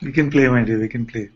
We can play, my dear, we can play.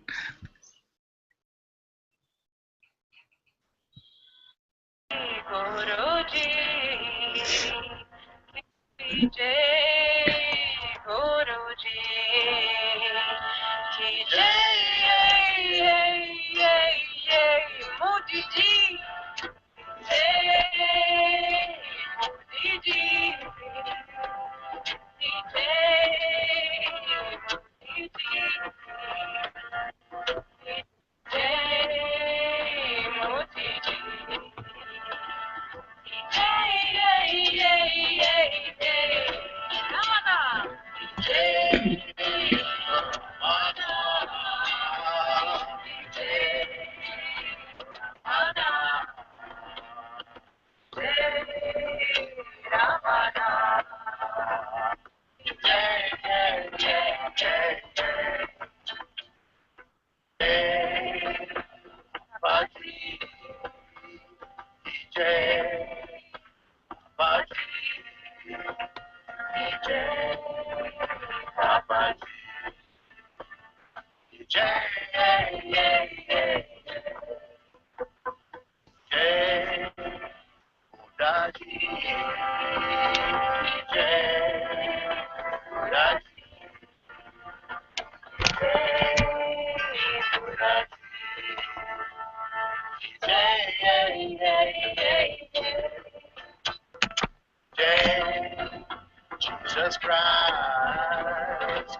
Jesus Christ,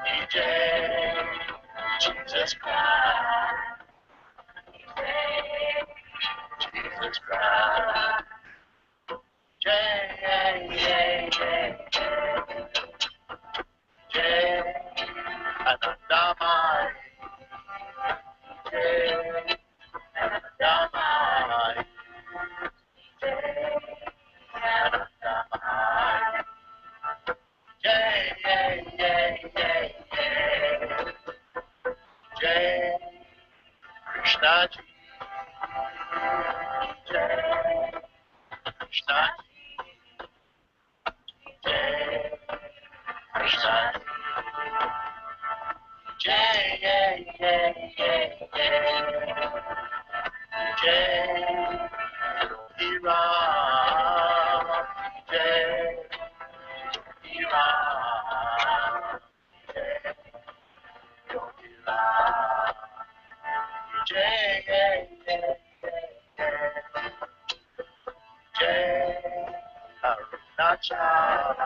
Jesus Christ, Jesus Christ, Ananta, Ananta, Krishna ji, Krishna ji, Krishna Jai, Jai, Yogi Ram, Jai, Yogi Ram, Jai, Yogi Ram, Jai, Jai, Arunachal,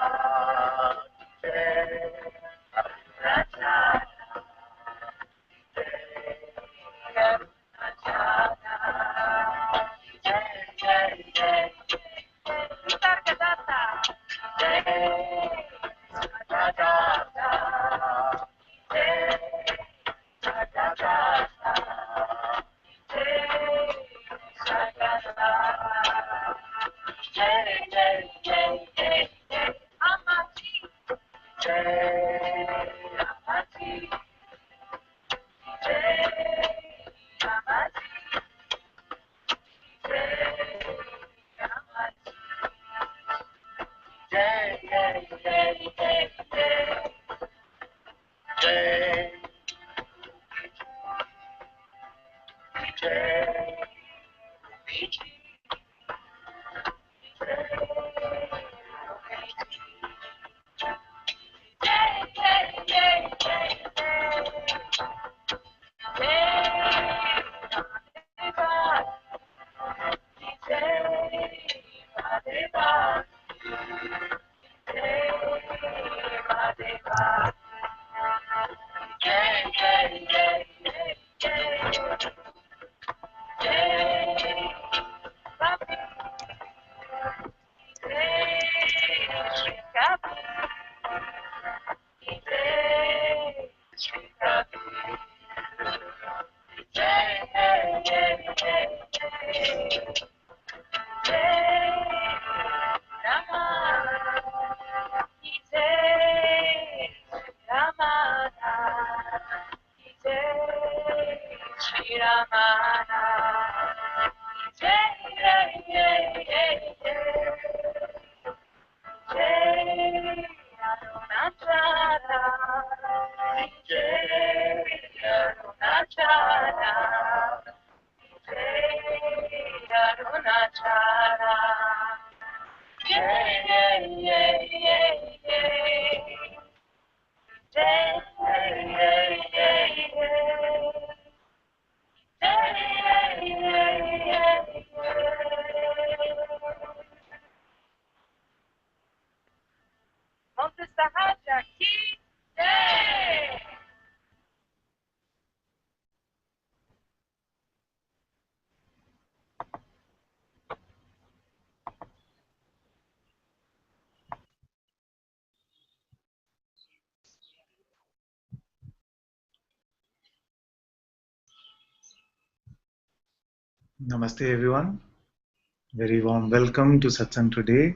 Jai, Arunachal, Arunachala, Jai Arunachala, Jai Arunachala, Jai Jai Jai Jai Jai Jai Monte Sahaja ki jai. Namaste everyone. Very warm welcome to Satsang today.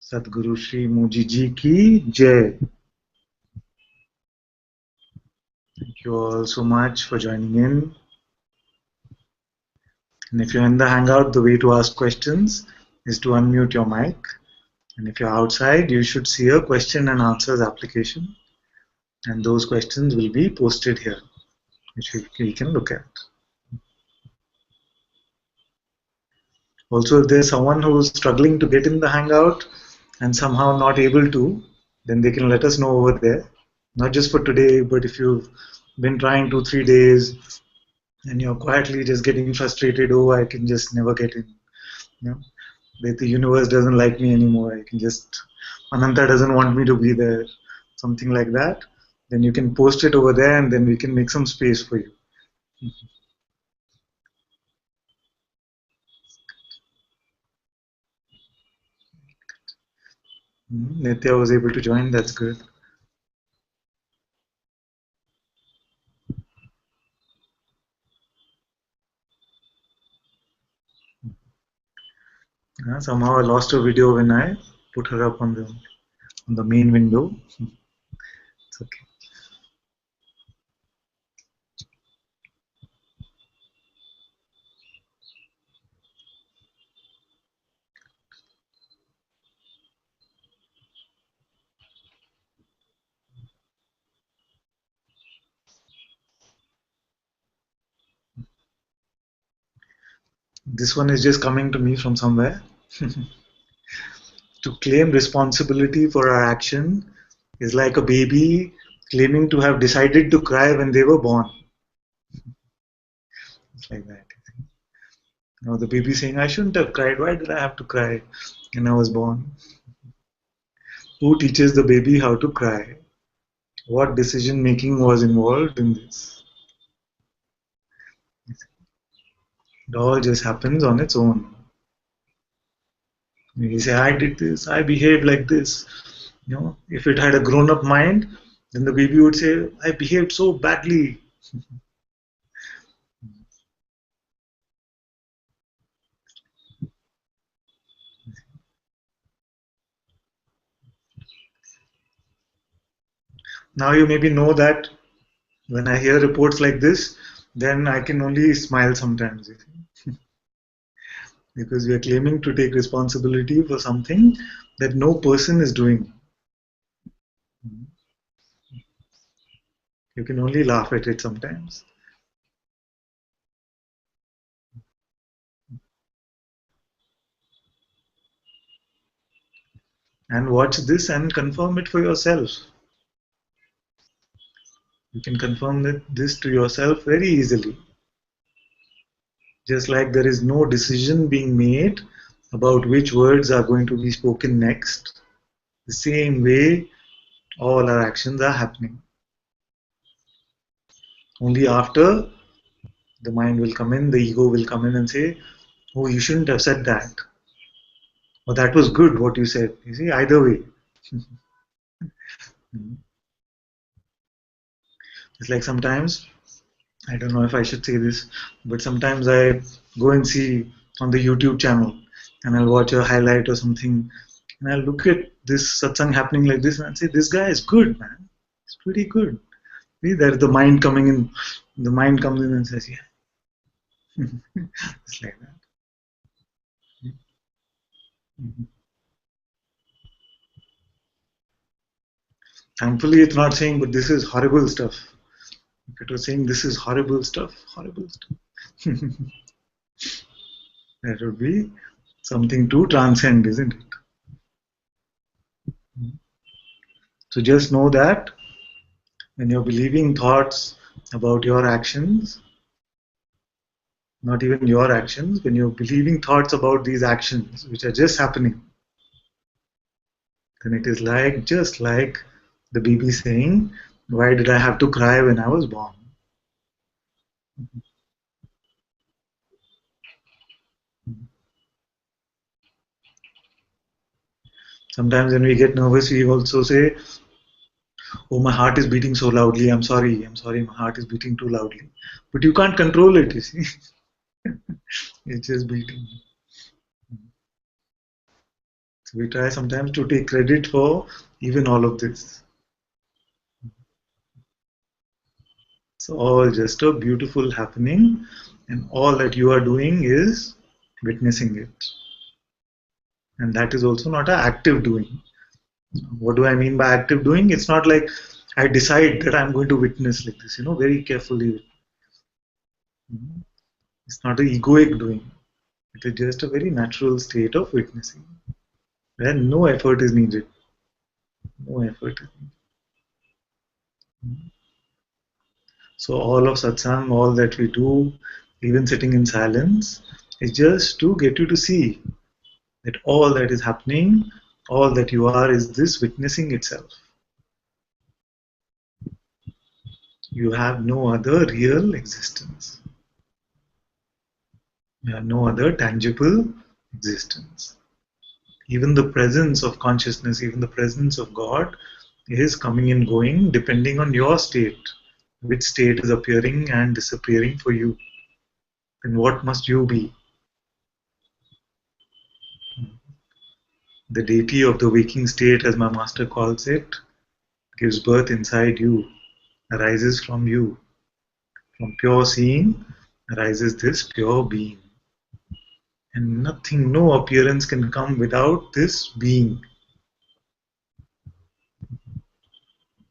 Sadguru Shri Muji Ji ki Jai. Thank you all so much for joining in. And if you're in the Hangout, the way to ask questions is to unmute your mic. And if you're outside, you should see a question and answers application. And those questions will be posted here, which we can look at. Also, if there's someone who's struggling to get in the Hangout and somehow not able to, then they can let us know over there. Not just for today, but if you've been trying 2-3 days and you're quietly just getting frustrated, oh, I can just never get in. You know, the universe doesn't like me anymore. I can just, Ananta doesn't want me to be there. Something like that. Then you can post it over there and then we can make some space for you. Nitya was able to join, that's good. Somehow I lost her video when I put her up on the main window. It's okay. This one is just coming to me from somewhere. To claim responsibility for our action is like a baby claiming to have decided to cry when they were born. It's like that. Now the baby saying, I shouldn't have cried. Why did I have to cry when I was born? Who teaches the baby how to cry? What decision making was involved in this? It all just happens on its own. You say, I did this, I behaved like this. If it had a grown up mind, then the baby would say, I behaved so badly. Now you maybe know that when I hear reports like this, then I can only smile sometimes. Because we are claiming to take responsibility for something that no person is doing. You can only laugh at it sometimes. And watch this and confirm it for yourself. You can confirm this to yourself very easily. Just like there is no decision being made about which words are going to be spoken next, the same way all our actions are happening. Only after the mind will come in, the ego will come in and say, oh, you shouldn't have said that. Or that was good what you said. You see, either way. It's like sometimes, I don't know if I should say this, but sometimes I go and see on the YouTube channel and I'll watch a highlight or something and I'll look at this satsang happening like this and I'll say, this guy is good, man. It's pretty good. See, there's the mind coming in. The mind comes in and says, yeah. It's like that. Mhm. Thankfully, it's not saying, but this is horrible stuff. If it was saying this is horrible stuff, that would be something to transcend, isn't it? So just know that when you're believing thoughts about your actions, not even your actions, when you're believing thoughts about these actions which are just happening, then it is like just like the baby saying, why did I have to cry when I was born? Sometimes when we get nervous, we also say, oh, my heart is beating so loudly, I'm sorry, my heart is beating too loudly. But you can't control it, you see. It's just beating. So we try sometimes to take credit for even all of this. It's all just a beautiful happening, and all that you are doing is witnessing it. And that is also not an active doing. What do I mean by active doing? It's not like I decide that I'm going to witness like this, very carefully. It's not an egoic doing. It is just a very natural state of witnessing where no effort is needed. No effort is needed. So all of satsang, all that we do, even sitting in silence, is just to get you to see that all that is happening, all that you are, is this witnessing itself. You have no other real existence. You have no other tangible existence. Even the presence of consciousness, even the presence of God is coming and going depending on your state. Which state is appearing and disappearing for you? Then what must you be? The deity of the waking state, as my master calls it, gives birth inside you, arises from you. From pure seeing arises this pure being. And nothing, no appearance can come without this being.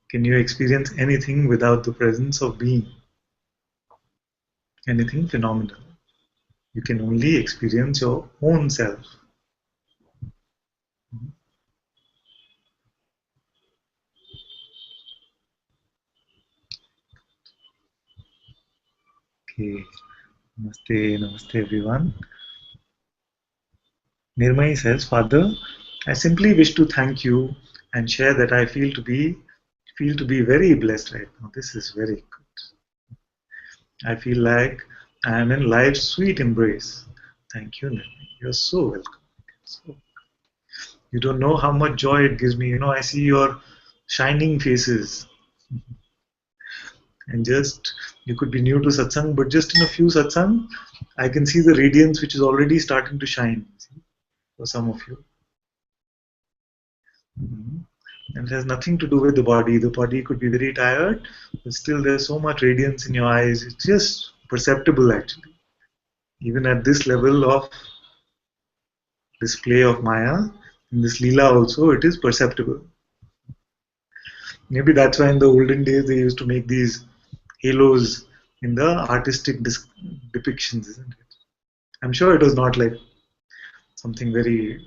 Can you experience anything without the presence of being? Anything phenomenal? You can only experience your own self. Okay. Namaste, namaste everyone. Nirmai says, Father, I simply wish to thank you and share that I feel to be very blessed right now. This is very good. I feel like I am in life's sweet embrace. Thank you, Nirmai. You're so welcome. So, you don't know how much joy it gives me. I see your shining faces, and just you could be new to satsang, but just in a few satsang, I can see the radiance which is already starting to shine for some of you. Mhm. And it has nothing to do with the body. The body could be very tired, but still there's so much radiance in your eyes. It's just perceptible actually. Even at this level of display of Maya, in this Leela also, it is perceptible. Maybe that's why in the olden days they used to make these halos in the artistic depictions, isn't it? I'm sure it was not like something very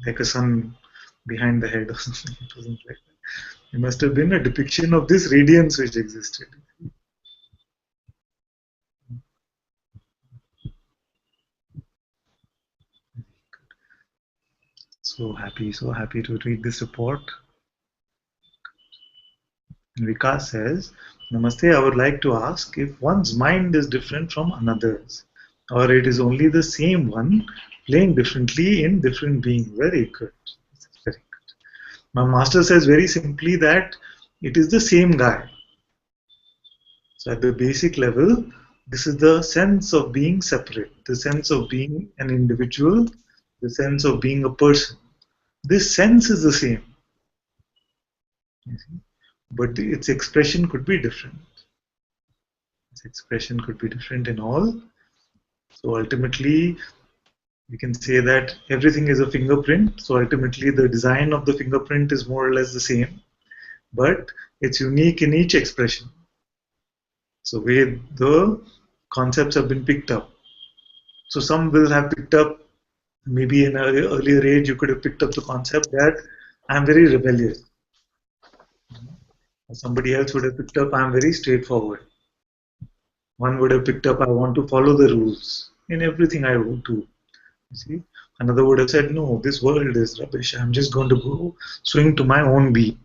like a sun behind the head or something. It wasn't like that. It must have been a depiction of this radiance which existed. So happy to read this report. And Vikas says, Namaste, I would like to ask if one's mind is different from another's, or it is only the same one playing differently in different beings. Very good. Very good. My master says very simply that it is the same guy. So at the basic level, this is the sense of being separate, the sense of being an individual, the sense of being a person. This sense is the same, you see, but its expression could be different. Its expression could be different in all. So ultimately, we can say that everything is a fingerprint. So ultimately, the design of the fingerprint is more or less the same. but it's unique in each expression. So where the concepts have been picked up. So some will have picked up, maybe in an earlier age, you could have picked up the concept that I'm very rebellious. Somebody else would have picked up, I'm very straightforward. One would have picked up, I want to follow the rules in everything I do. You see, another would have said, no, this world is rubbish. I'm just going to go swing to my own beat.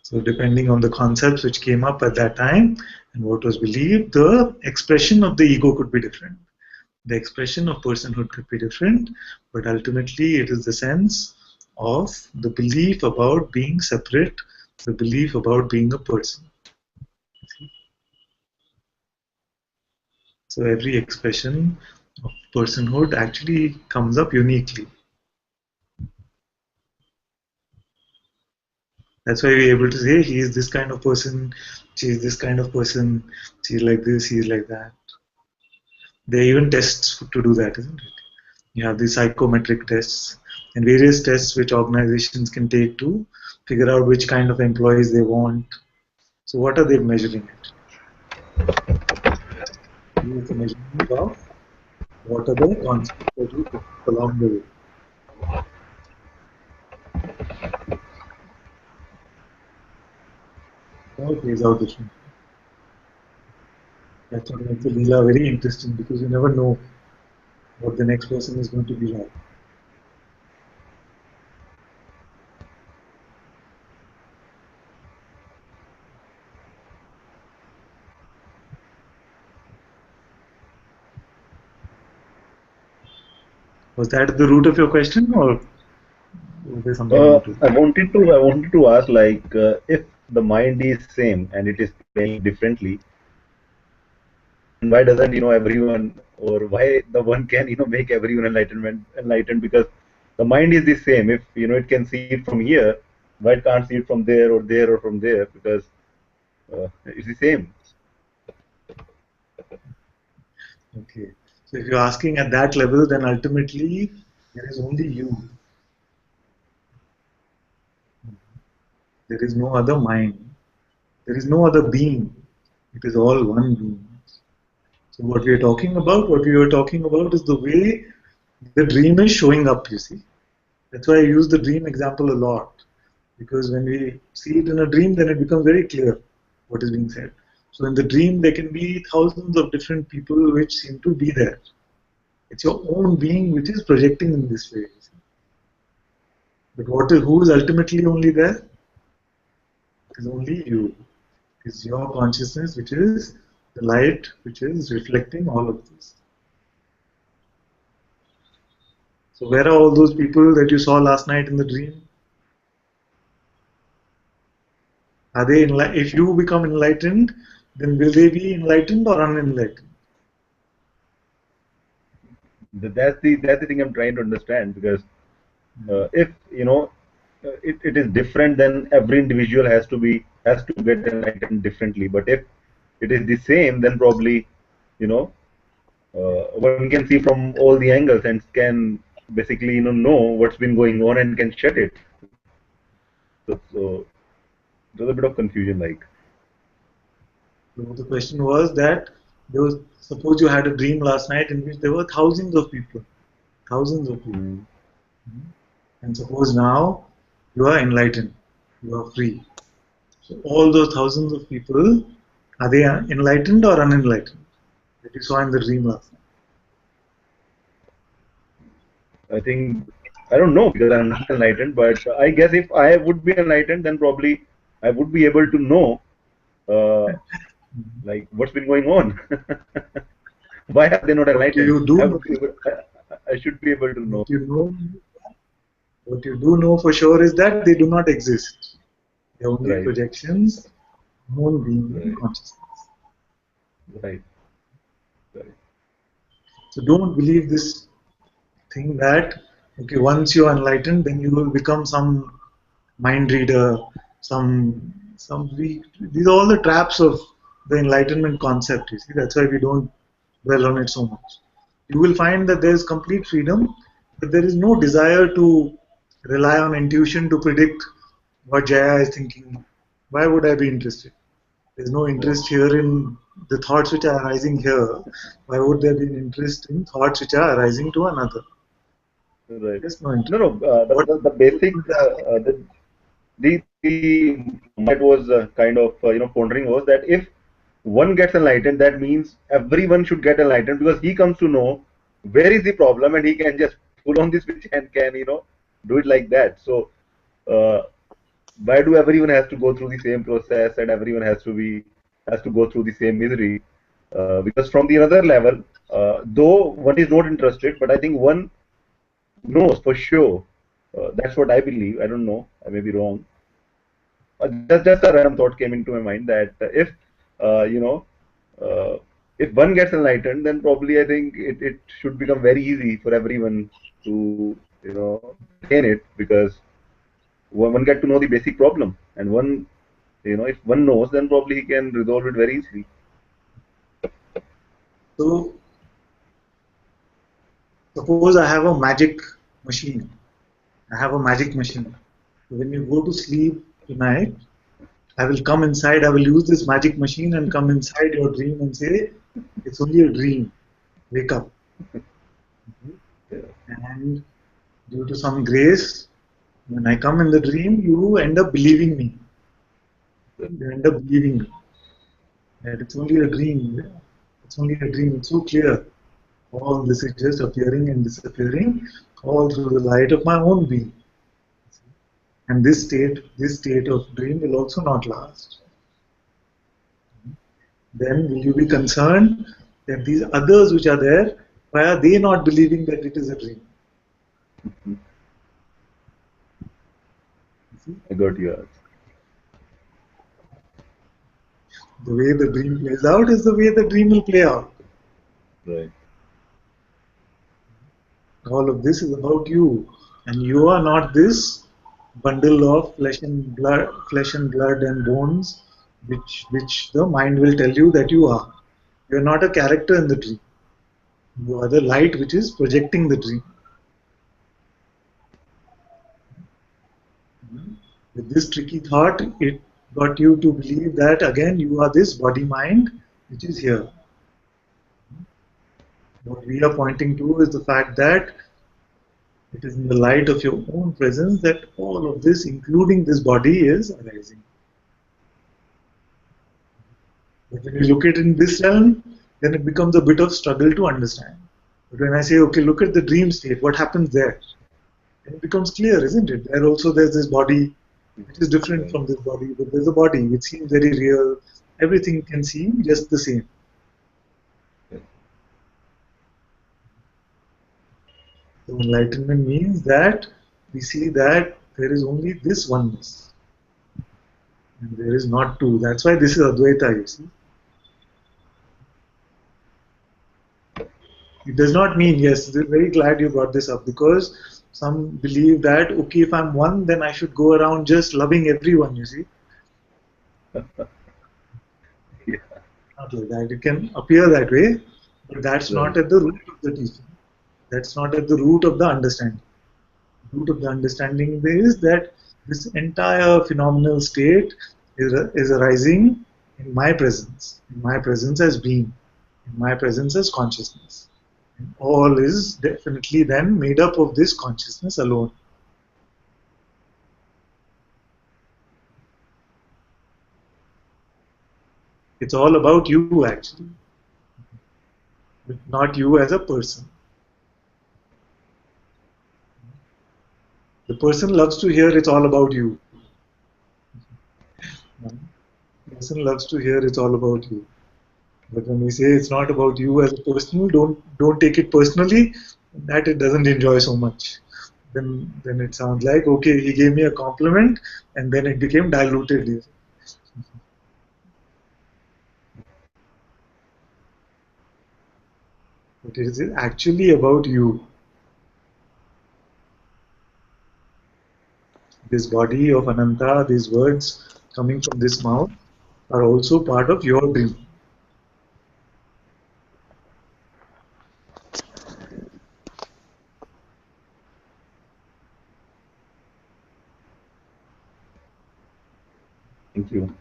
So depending on the concepts which came up at that time and what was believed, the expression of the ego could be different. The expression of personhood could be different, but ultimately it is the sense of the belief about being separate, the belief about being a person. So every expression of personhood actually comes up uniquely. That's why we're able to say he is this kind of person, she is this kind of person, she is like this, he is like that. There are even tests to do that, isn't it? You have these psychometric tests and various tests which organizations can take to figure out which kind of employees they want. So what are they measuring it? It's a measurement of what are the concepts that you pick up along the way. All plays out differently. That's what makes the Leela very interesting because you never know what the next person is going to be like. Was that the root of your question, or was there something more to it? I wanted to ask, like, if the mind is same and it is playing differently, then why doesn't everyone, or why the one can make everyone enlightened, because the mind is the same. If it can see it from here, why it can't see it from there or from there? Because it's the same. Okay. So if you're asking at that level, then ultimately there is only you. There is no other mind. There is no other being. It is all one being. So what we were talking about is the way the dream is showing up, you see. That's why I use the dream example a lot. Because when we see it in a dream, then it becomes very clear what is being said. So in the dream, there can be thousands of different people which seem to be there. It's your own being which is projecting in this way. But who is ultimately only there? It is only you. It is your consciousness which is the light which is reflecting all of this. So where are all those people that you saw last night in the dream? Are they if you become enlightened, then will they be enlightened or unenlightened? That's the thing I'm trying to understand, because if it is different, then every individual has to get enlightened differently. But if it is the same, then probably you know one can see from all the angles and can basically know what's been going on and can shut it. So there's a bit of confusion, like. So the question was that suppose you had a dream last night in which there were thousands of people, Mm. and suppose now you are enlightened, you are free. So all those thousands of people, are they enlightened or unenlightened that you saw in the dream last night? I think, I don't know, because I'm not enlightened, but I guess if I would be enlightened, then probably I would be able to know, uh, like, what's been going on. Why are they not What enlightened? you do I know, would be able, I should be able to know. what you know, what you do know for sure is that they do not exist. They're only Right, projections, own being right, consciousness. right, right. So don't believe this thing that okay, once you are enlightened, then you will become some mind reader, these are all the traps of the enlightenment concept. You see, that's why we don't dwell on it so much. You will find that there is complete freedom, but there is no desire to rely on intuition to predict what Jaya is thinking. Why would I be interested? There's no Right. interest here in the thoughts which are arising here. Why would there be an interest in thoughts which are arising to another? Right. There's no interest. No, no. What The basic the that was kind of pondering was that if one gets enlightened, that means everyone should get enlightened because he comes to know where is the problem and he can just pull on the switch and can do it like that. So uh, why do everyone has to go through the same process and everyone has to go through the same misery? Because from the another level, though one is not interested, but I think one knows for sure. That's what I believe. I don't know. I may be wrong. Just a random thought came into my mind that if uh, you know uh, if one gets enlightened, then probably I think it should become very easy for everyone to attain it because one get to know the basic problem and one if one knows, then probably he can resolve it very easily. so suppose I have a magic machine. I have a magic machine. So when you go to sleep tonight, I will come inside, I will use this magic machine and come inside your dream and say, it's only a dream. Wake up. Yeah. And due to some grace, when I come in the dream, you end up believing me. You end up believing me that it's only a dream. It's only a dream. It's so clear. All this is just appearing and disappearing, all through the light of my own being. And this state of dream will also not last. Then will you be concerned that these others which are there, why are they not believing that it is a dream? You see? I got you. The way the dream plays out is the way the dream will play out. Right. All of this is about you, and you are not this bundle of flesh and blood and bones, which the mind will tell you that you are. You are not a character in the dream. You are the light which is projecting the dream. With this tricky thought, it got you to believe that again you are this body mind which is here. What we are pointing to is the fact that it is in the light of your own presence that all of this, including this body, is arising. But when you look at it in this realm, then it becomes a bit of struggle to understand. But when I say, okay, look at the dream state, what happens there? Then it becomes clear, isn't it? There also there's this body which is different Right. from this body, but there's a body which seems very real. Everything can seem just the same. So enlightenment means that we see that there is only this oneness, and there is not two. That's why this is Advaita, you see. It does not mean, yes, we're very glad you brought this up because some believe that, okay, if I'm one, then I should go around just loving everyone, you see. Yeah. Not like that. It can appear that way, but that's not Right. at the root of the teaching. That's not at the root of the understanding. The root of the understanding is that this entire phenomenal state is arising in my presence as being, in my presence as consciousness. And all is definitely then made up of this consciousness alone. It's all about you actually, but not you as a person. The person loves to hear it's all about you. The person loves to hear it's all about you. But when we say it's not about you as a person, don't take it personally. That it doesn't enjoy so much. Then it sounds like okay, he gave me a compliment, and then it became diluted. But it is actually about you. This body of Ananta, these words coming from this mouth, are also part of your dream. Thank you.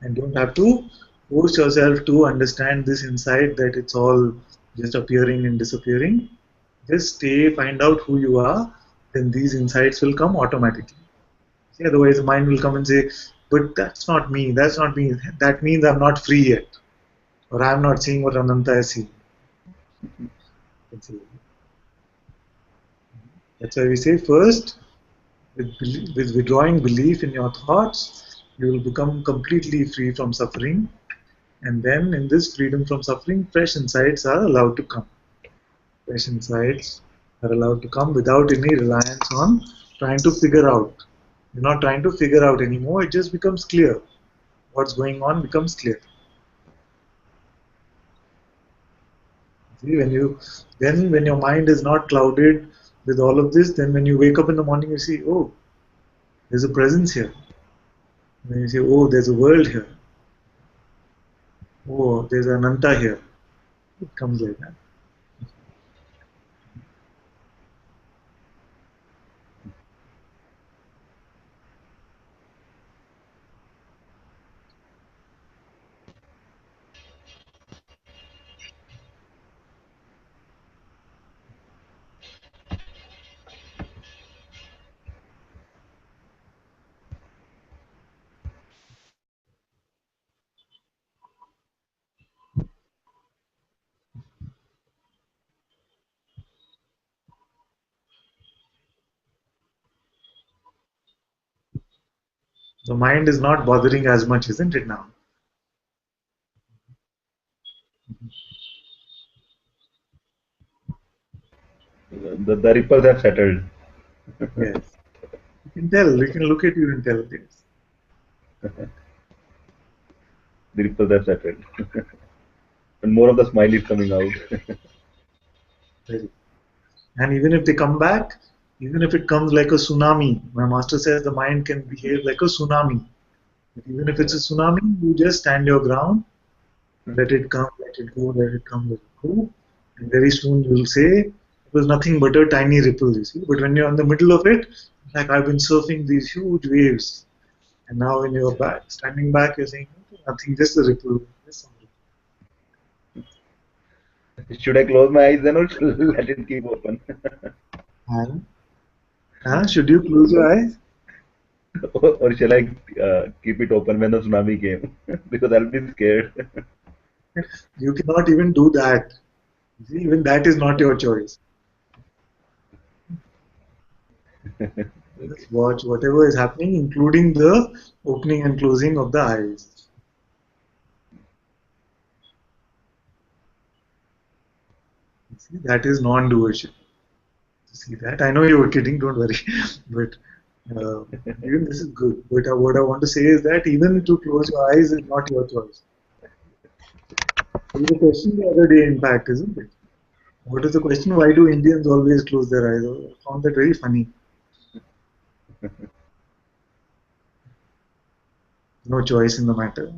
And don't have to force yourself to understand this insight that it's all just appearing and disappearing. Just stay, find out who you are, then these insights will come automatically. See, otherwise, the mind will come and say, but that's not me, that's not me. That means I'm not free yet, or I'm not seeing what Ananta is seeing. That's why we say first, with withdrawing belief in your thoughts, you will become completely free from suffering. And then, in this freedom from suffering, fresh insights are allowed to come. Fresh insights are allowed to come without any reliance on trying to figure out. You're not trying to figure out anymore, it just becomes clear. What's going on becomes clear. See, when your mind is not clouded with all of this, then when you wake up in the morning, you see, oh, there's a presence here. And then you say, oh, there's a world here. Oh, there's an Ananta here. It comes like that. The mind is not bothering as much, isn't it now? The ripples have settled. Yes. You can tell, you can look at you and tell this. The ripples have settled. And more of the smile is coming out. Very. And even if they come back, even if it comes like a tsunami, my master says the mind can behave like a tsunami. But even if it's a tsunami, you just stand your ground, let it come, let it go, let it come, let it go. And very soon you will say, it was nothing but a tiny ripple, you see. But when you're in the middle of it, like I've been surfing these huge waves. And now when you're back, standing back, you're saying, nothing, just a ripple. Just some Should I close my eyes then or should I let it keep open? ripple. Should you close your eyes? Or shall I keep it open when the tsunami came? Because I'll be scared. You cannot even do that. See, even that is not your choice. Okay. Just watch whatever is happening, including the opening and closing of the eyes. See, that is non-doership. See that? I know you were kidding, don't worry. But uh, even this is good. But what I want to say is that even to close your eyes is not your choice. There was a question the other day, in fact, isn't it? What is the question? Why do Indians always close their eyes? I found that very funny. No choice in the matter.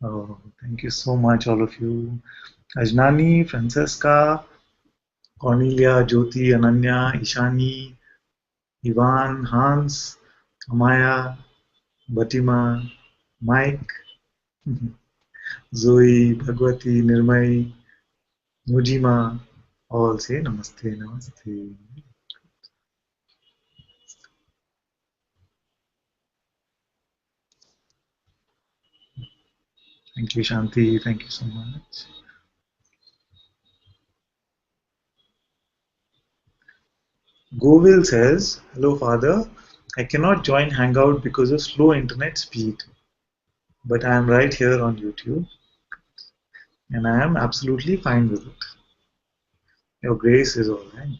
Oh, thank you so much, all of you. Ajnani, Francesca, Cornelia, Jyoti, Ananya, Ishani, Ivan, Hans, Amaya, Batima, Mike, Zoe, Bhagwati, Nirmai, Nujima, all say Namaste, Namaste. Thank you, Shanti. Thank you so much. Govil says, hello, Father. I cannot join Hangout because of slow internet speed, but I am right here on YouTube and I am absolutely fine with it. Your grace is all right.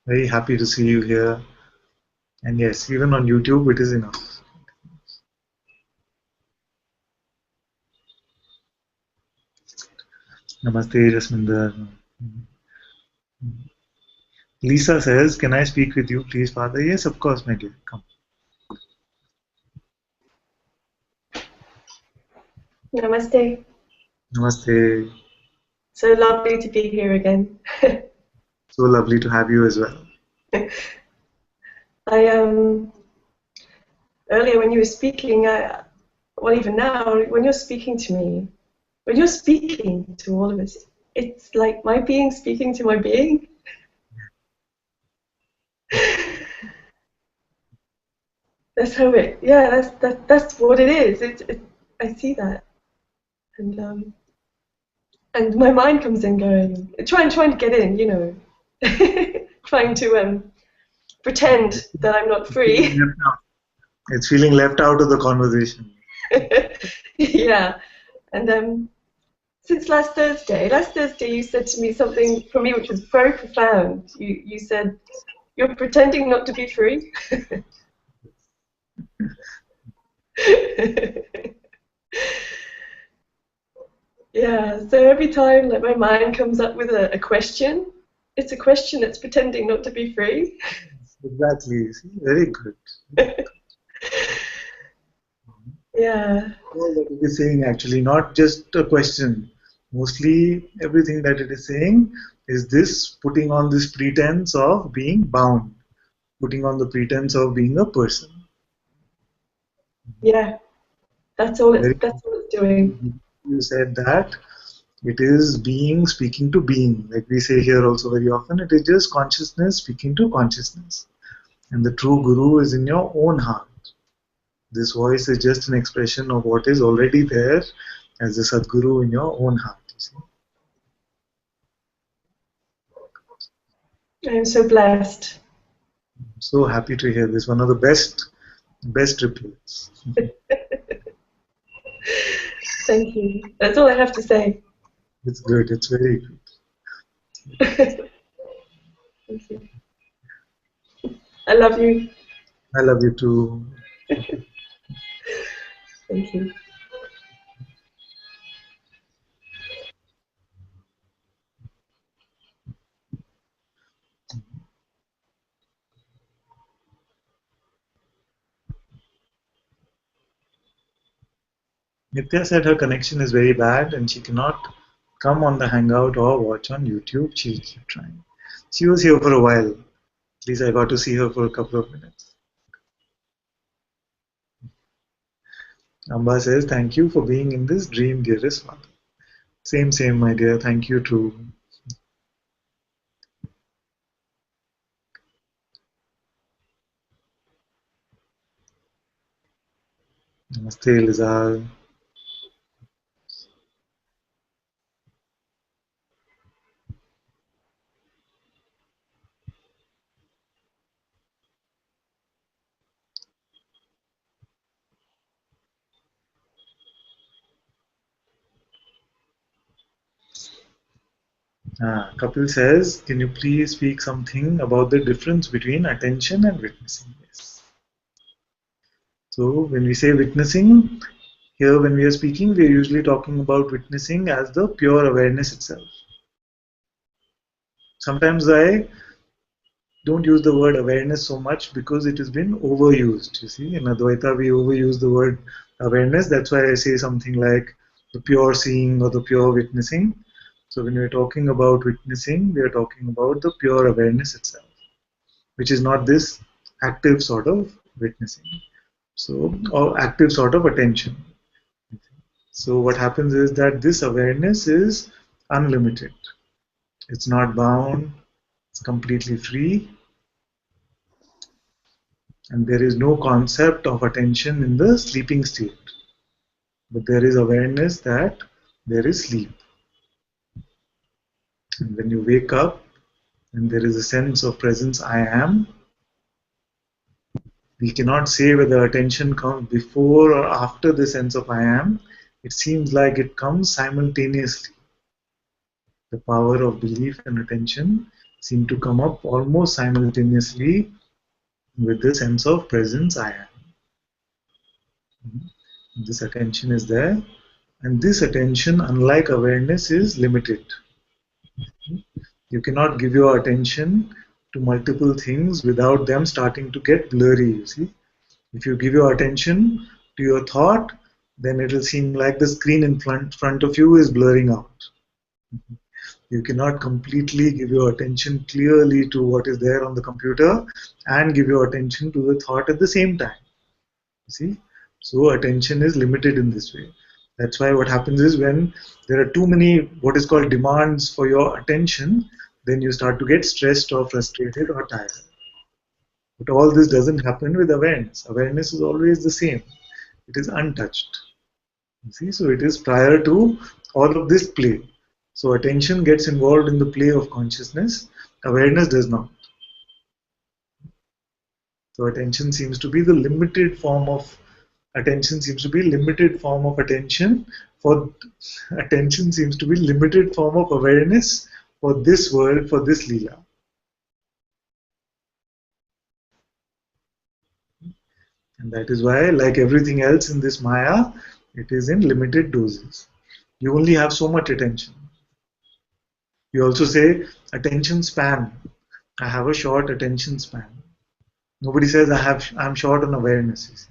Very happy to see you here. And yes, even on YouTube, it is enough. Namaste, Jasminder. Lisa says, can I speak with you, please, Father? Yes, of course, my dear. Come. Namaste. Namaste. So lovely to be here again. So lovely to have you as well. I earlier when you were speaking, well even now when you're speaking to me, when you're speaking to all of us, it's like my being speaking to my being. That's how it. Yeah, that's what it is. I see that, and my mind comes in going, trying to get in, trying to pretend that I'm not It's feeling free. left out. It's feeling left out of the conversation. Yeah, and since last Thursday you said to me something for me which was very profound. You said you're pretending not to be free. Yeah, so every time like my mind comes up with a question, it's a question that's pretending not to be free. Exactly. See, very good. Yeah, All that it is saying actually, not just a question. Mostly everything that it is saying is this putting on this pretense of being bound, putting on the pretense of being a person. yeah, Very that's all it's doing. you said that it is being speaking to being, like we say here also very often. It is just consciousness speaking to consciousness, and the true guru is in your own heart. This voice is just an expression of what is already there as the Sadguru in your own heart. You see? I'm so blessed. I'm so happy to hear this. One of the best reports. Thank you. That's all I have to say. It's good. It's very good. Thank you. I love you. I love you too. Thank you. Nitya said her connection is very bad and she cannot come on the Hangout or watch on YouTube. She'll keep trying. She was here for a while. At least I got to see her for a couple of minutes. Amba says, thank you for being in this dream, dearest father. Same, my dear. Thank you too. Namaste, Lizal. Kapil says, can you please speak something about the difference between attention and witnessing? Yes. So when we say witnessing, here when we are speaking, we are usually talking about witnessing as the pure awareness itself. Sometimes I don't use the word awareness so much because it has been overused. You see, in Advaita we overuse the word awareness. That's why I say something like the pure seeing or the pure witnessing. So when we're talking about witnessing, we are talking about the pure awareness itself, which is not this active sort of witnessing. So, or active sort of attention. So what happens is that this awareness is unlimited. It's not bound, it's completely free, and there is no concept of attention in the sleeping state. But there is awareness that there is sleep. And when you wake up and there is a sense of presence, I am, we cannot say whether attention comes before or after the sense of I am. It seems like it comes simultaneously. The power of belief and attention seem to come up almost simultaneously with the sense of presence I am. This attention is there, and this attention, unlike awareness, is limited. You cannot give your attention to multiple things without them starting to get blurry, you see. If you give your attention to your thought, then it will seem like the screen in front of you is blurring out. You cannot completely give your attention clearly to what is there on the computer and give your attention to the thought at the same time. See? So attention is limited in this way. That's why what happens is when there are too many what is called demands for your attention, then you start to get stressed or frustrated or tired. But all this doesn't happen with awareness. Awareness is always the same. It is untouched. You see, so it is prior to all of this play. So attention gets involved in the play of consciousness. Awareness does not. So attention seems to be the limited form of attention seems to be limited form of attention for attention seems to be limited form of awareness for this world, for this Leela. And that is why, like everything else in this Maya, it is in limited doses. You only have so much attention. You also say attention span. I have a short attention span. Nobody says I'm short on awareness.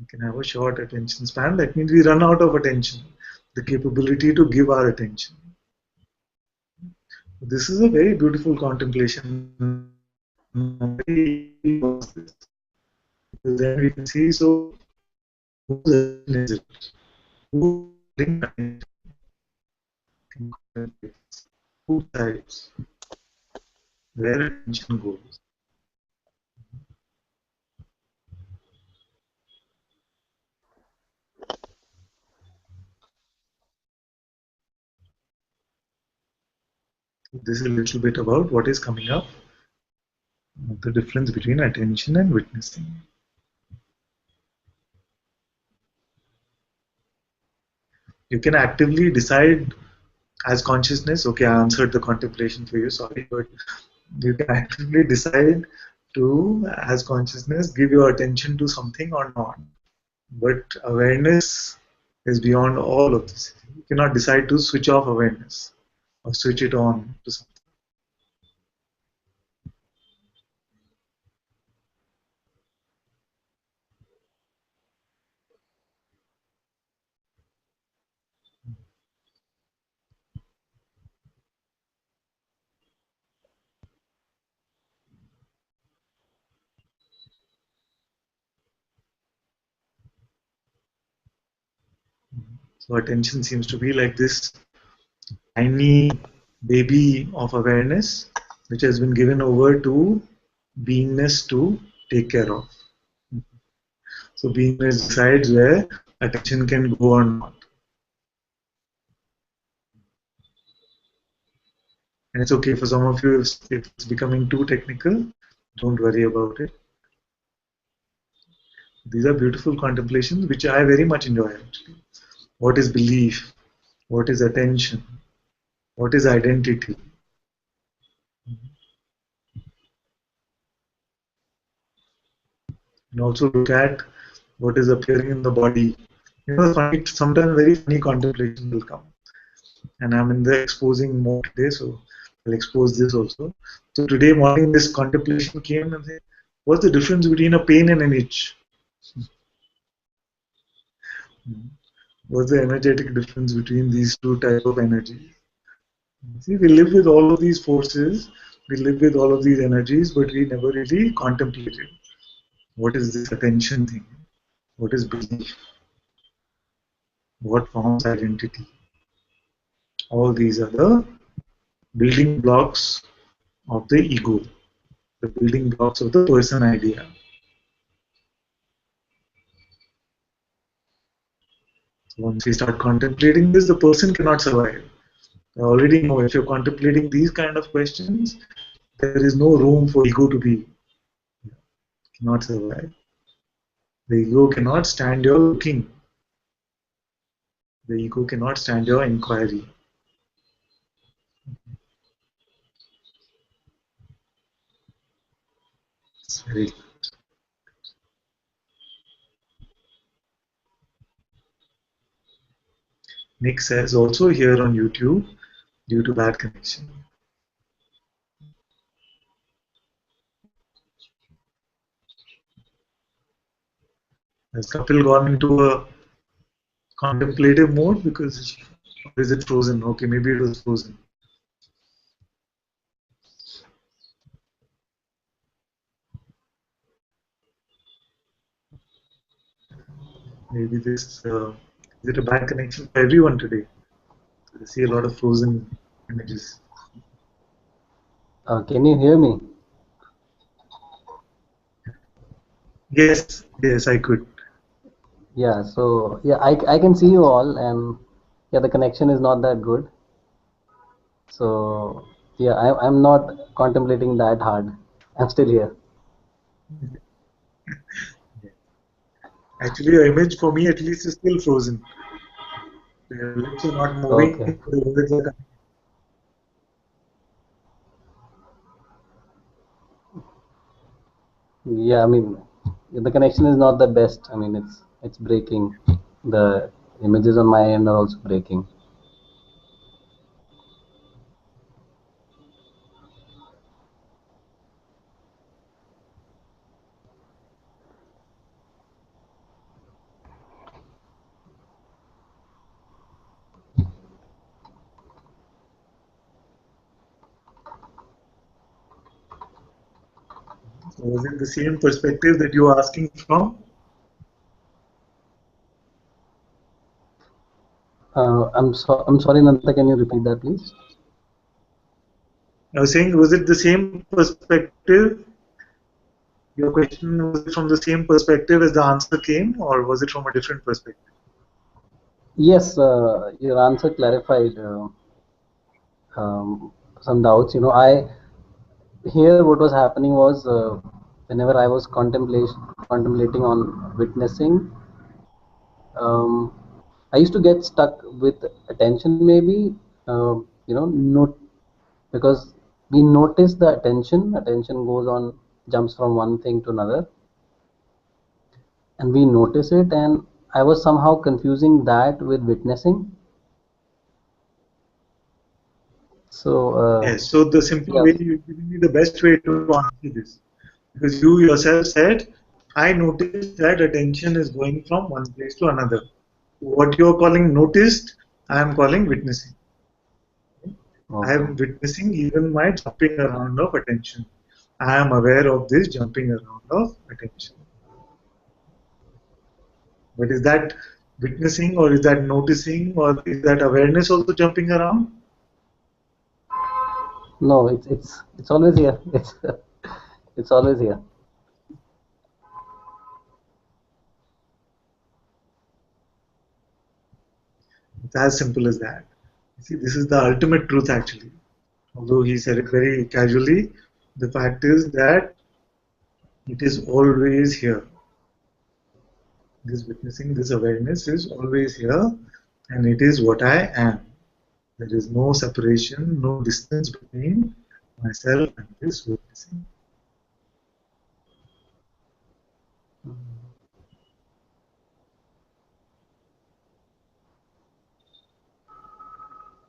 You can have a short attention span. That means we run out of attention, the capability to give our attention. This is a very beautiful contemplation. Because then we can see, so whose attention is it? Who attention? Who types? Where attention goes? This is a little bit about what is coming up, the difference between attention and witnessing. You can actively decide as consciousness, okay, I answered the contemplation for you, sorry, but you can actively decide to, as consciousness, give your attention to something or not. But awareness is beyond all of this. You cannot decide to switch off awareness or switch it on to something. So attention seems to be like this tiny baby of awareness which has been given over to beingness to take care of. So beingness decides where attention can go or not. And it's okay for some of you if it's becoming too technical, don't worry about it. These are beautiful contemplations which I very much enjoy actually. What is belief? What is attention? What is identity? And also look at what is appearing in the body. You know, funny, sometimes very funny contemplation will come. And I'm in the exposing mode today, so I'll expose this also. So today morning, this contemplation came and said, what's the difference between a pain and an itch? What's the energetic difference between these two types of energies? See, we live with all of these forces, we live with all of these energies, but we never really contemplated. What is this attention thing? What is belief? What forms identity? All these are the building blocks of the ego, the building blocks of the person idea. So once we start contemplating this, the person cannot survive. I already know if you're contemplating these kind of questions, there is no room for ego to be. Cannot survive. The ego cannot stand your looking. The ego cannot stand your inquiry. It's very Nick says also here on YouTube due to bad connection. Has Kapil gone into a contemplative mode or is it frozen? Okay, maybe it was frozen. Maybe is it a bad connection for everyone today? I see a lot of frozen images. Can you hear me? Yes, I could. Yeah, so yeah, I can see you all, and yeah, the connection is not that good. So yeah, I'm not contemplating that hard. I'm still here. Actually, your image for me at least is still frozen. The lips are not Okay. moving, the words are coming. Yeah, I mean, the connection is not the best. I mean, it's breaking. The images on my end are also breaking. So was it the same perspective that you were asking from? I'm sorry, Nanta. Can you repeat that, please? I was saying, was it the same perspective? Your question was it from the same perspective as the answer came, or was it from a different perspective? Yes, your answer clarified some doubts. I here what was happening was whenever I was contemplating on witnessing, um, I used to get stuck with attention, maybe, not because we notice the attention goes on, jumps from one thing to another, and we notice it, and I was somehow confusing that with witnessing. So, Yes, so the simple yeah, way you're giving me the best way to answer this. Because you yourself said, I noticed that attention is going from one place to another. What you're calling noticed, I am calling witnessing. I okay. am witnessing even my jumping around of attention. I am aware of this jumping around of attention. But is that witnessing or is that noticing or is that awareness also jumping around? No, it's always here. It's always here. It's as simple as that. You see, this is the ultimate truth actually. Although he said it very casually, the fact is that it is always here. This witnessing, this awareness is always here, and it is what I am. There is no separation, no distance between myself and this witnessing.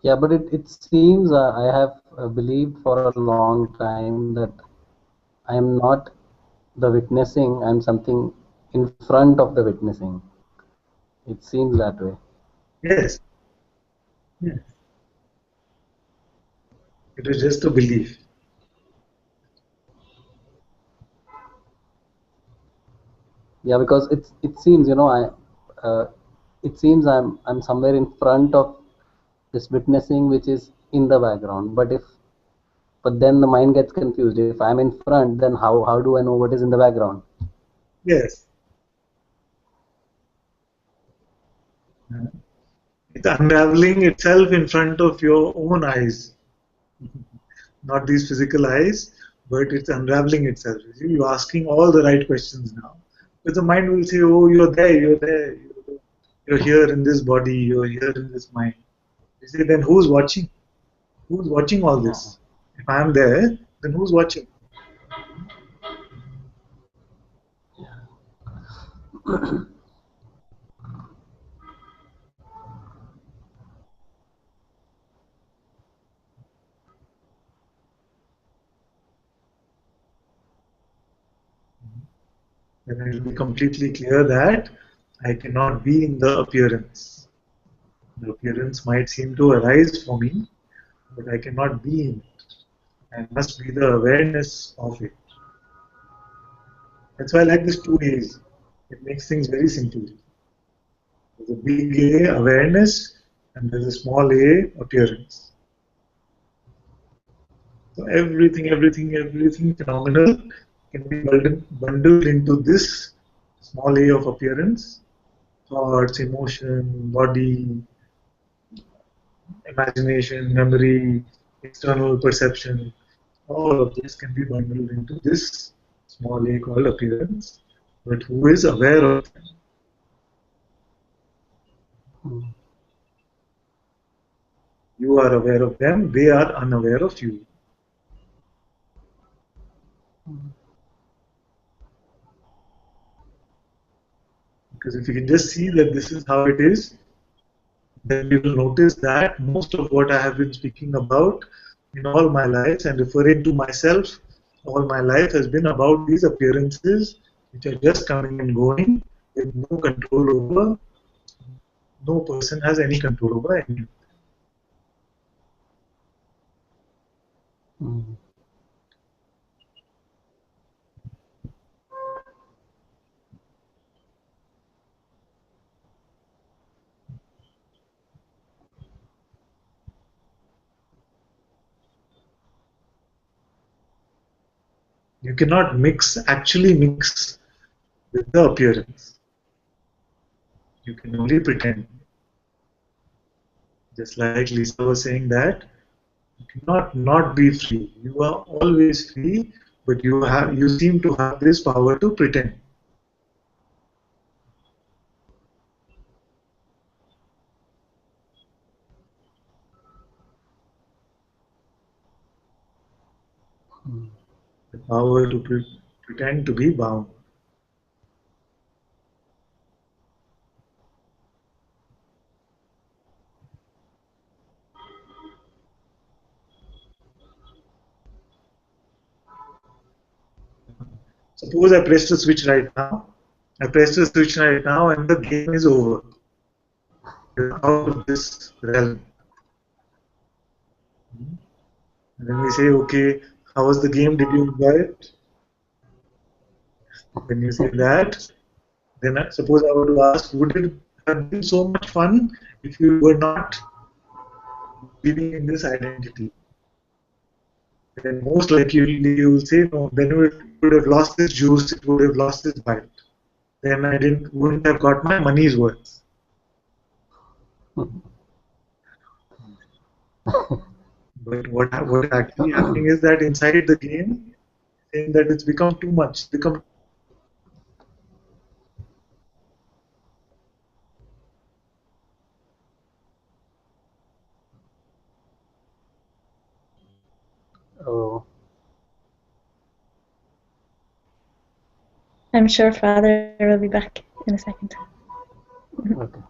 Yeah, but it seems I have believed for a long time that I am not the witnessing, I'm something in front of the witnessing. It seems that way. Yes, yes. It is just a belief. Yeah, because it seems, it seems I'm somewhere in front of this witnessing which is in the background. But then the mind gets confused. If I'm in front, then how do I know what is in the background? Yes. It's unraveling itself in front of your own eyes, not these physical eyes, but it's unraveling itself. You see, you're asking all the right questions now. But the mind will say, oh, you're there, you're here in this body, you're here in this mind. You say, then who's watching? Who's watching all Uh-huh. this? If I'm there, then who's watching? then it will be completely clear that I cannot be in the appearance. The appearance might seem to arise for me, but I cannot be in it. I must be the awareness of it. That's why I like this 2 A's. It makes things very simple. There's a big A, awareness, and there's a small A, appearance. So everything phenomenal can be bundled into this small A of appearance. Thoughts, emotion, body, imagination, memory, external perception, all of this can be bundled into this small A called appearance. But who is aware of them? You are aware of them, they are unaware of you. Because if you can just see that this is how it is, then you will notice that most of what I have been speaking about in all my life and referring to myself all my life has been about these appearances which are just coming and going with no control over, no person has any control over any. You cannot actually mix with the appearance. You can only pretend. Just like Lisa was saying that you cannot not be free. You are always free, but you seem to have this power to pretend. The power to pretend to be bound. Suppose I press the switch right now. I press the switch right now and the game is over. You're out of this realm. And then we say, okay, how was the game? Did you enjoy it? When you say that, then suppose I were to ask, would it have been so much fun if you were not living in this identity? Then most likely you will say no. Then it would have lost its juice. It would have lost its bite. Then I wouldn't have got my money's worth. But what is actually happening is that inside the game, saying that it's become too much. Become Oh, I'm sure Father will be back in a second. okay.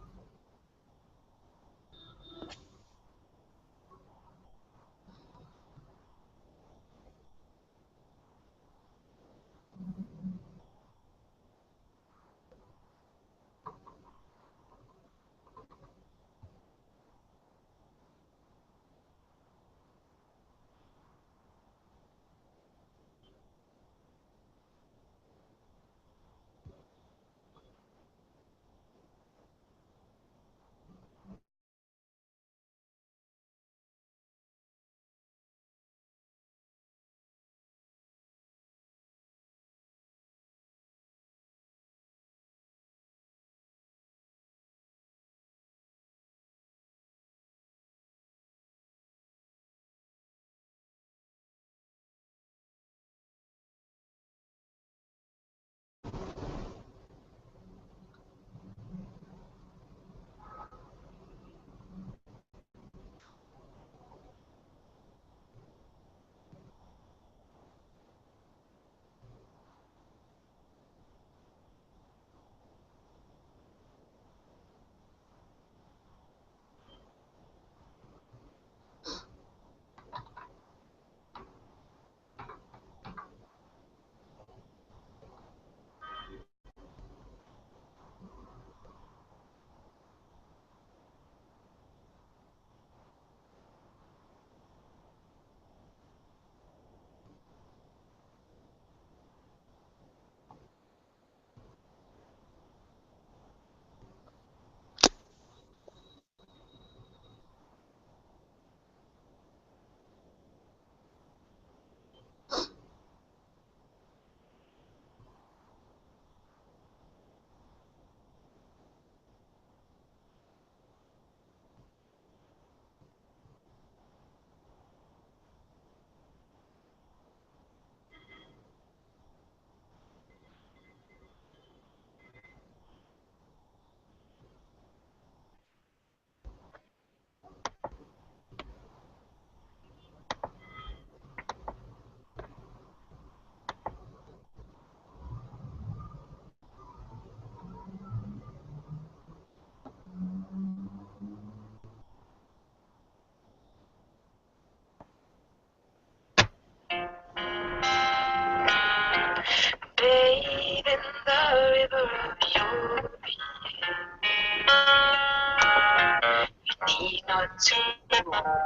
to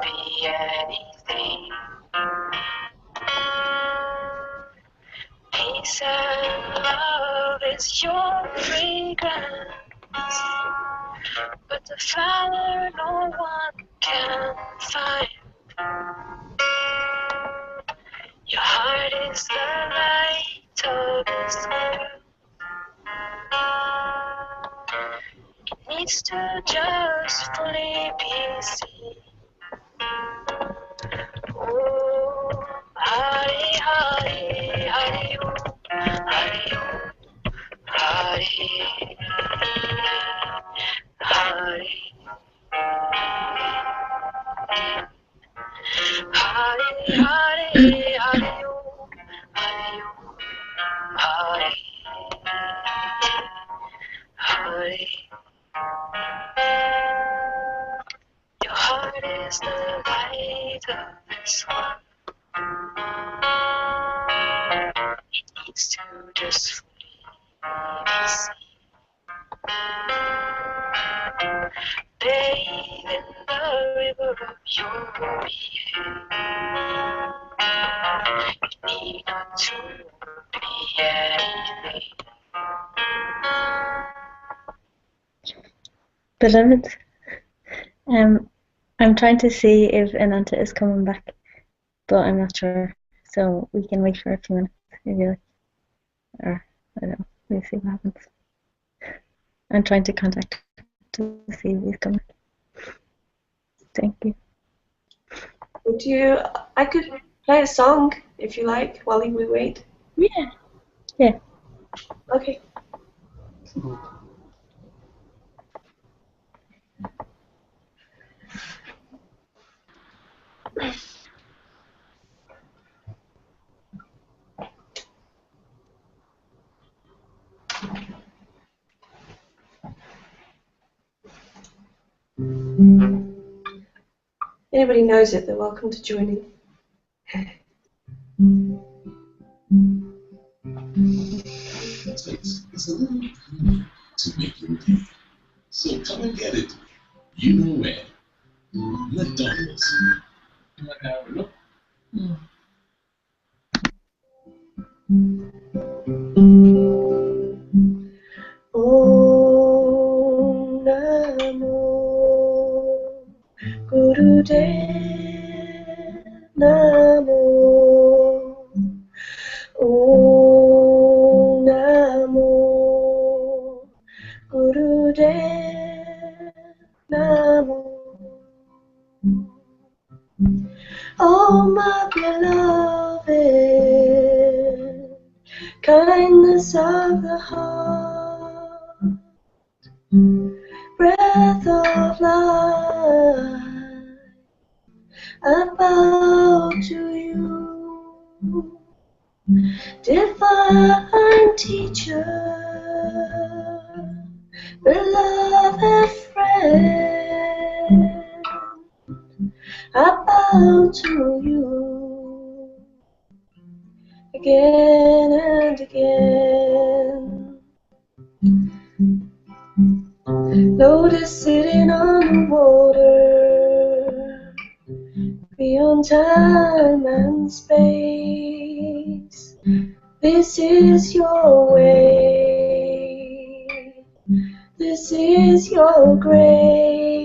be anything. Peace and love is your fragrance, but the flower no one can find. Your heart is the light of this world. It needs to just fully be seen. Oh, Hari Hari Hari Om, Hari Om, Hari Hari. Hari Hari Hari Om, Hari Om, Hari Hari. Your heart is the light of this world. It needs to just fully be seen. Bathe in the river of your being. You need not to be anything. Beloved, I'm trying to see if Ananta is coming back, but I'm not sure. So we can wait for a few minutes if you like. Or, I don't know, we'll see what happens. I'm trying to contact him to see if he's coming. Thank you. Would you? I could play a song if you like while we wait. Yeah. Yeah. Okay. Anybody knows it, they're welcome to join in. It's a little proof to make your leap. So come and get it. You know where. McDonald's. Om Namo Gurudev Namo Om Namo Gurudev Namo. Oh my beloved, kindness of the heart, breath of life, I bow to you, divine teacher, beloved friend, I bow to you again and again. Lotus sitting on the water, beyond time and space. This is your way, this is your grace.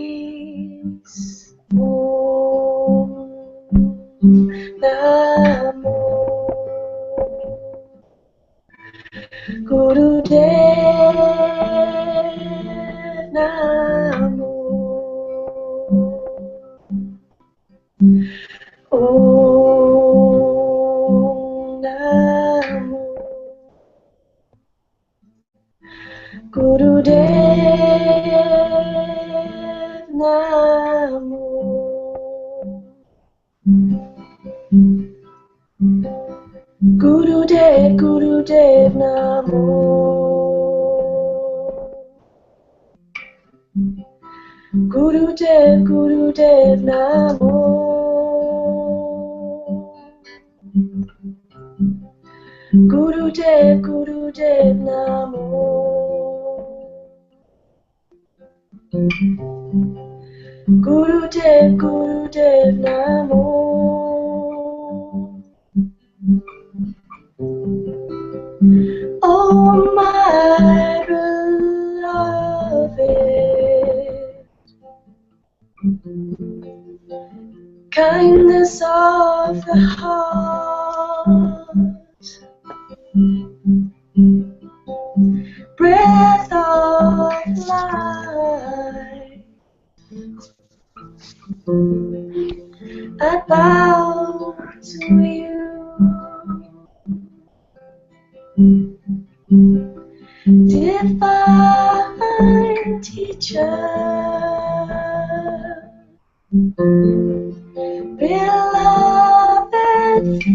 Om Namo Gurudev Namo. Om Namo Gurudev Namo. Gurudev, Gurudev Namo. Gurudev, Gurudev Namo. Gurudev, Gurudev Namo. Gurudev Gurudev Namo. Oh my beloved, kindness of the heart, breath of life, I bow to you. Divine teacher, beloved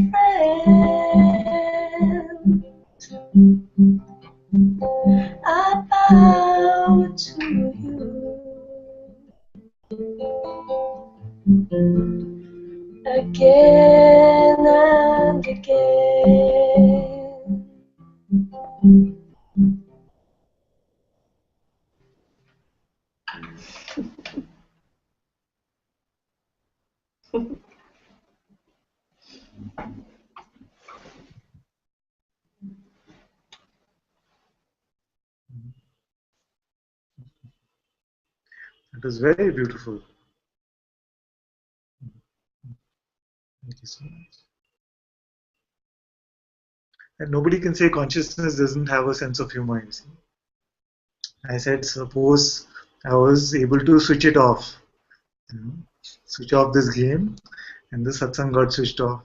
friend, I bow to you. Again and again. It was very beautiful. Thank you so much. And nobody can say consciousness doesn't have a sense of humor, you see. I said, suppose I was able to switch it off, you know, switch off this game, and the satsang got switched off.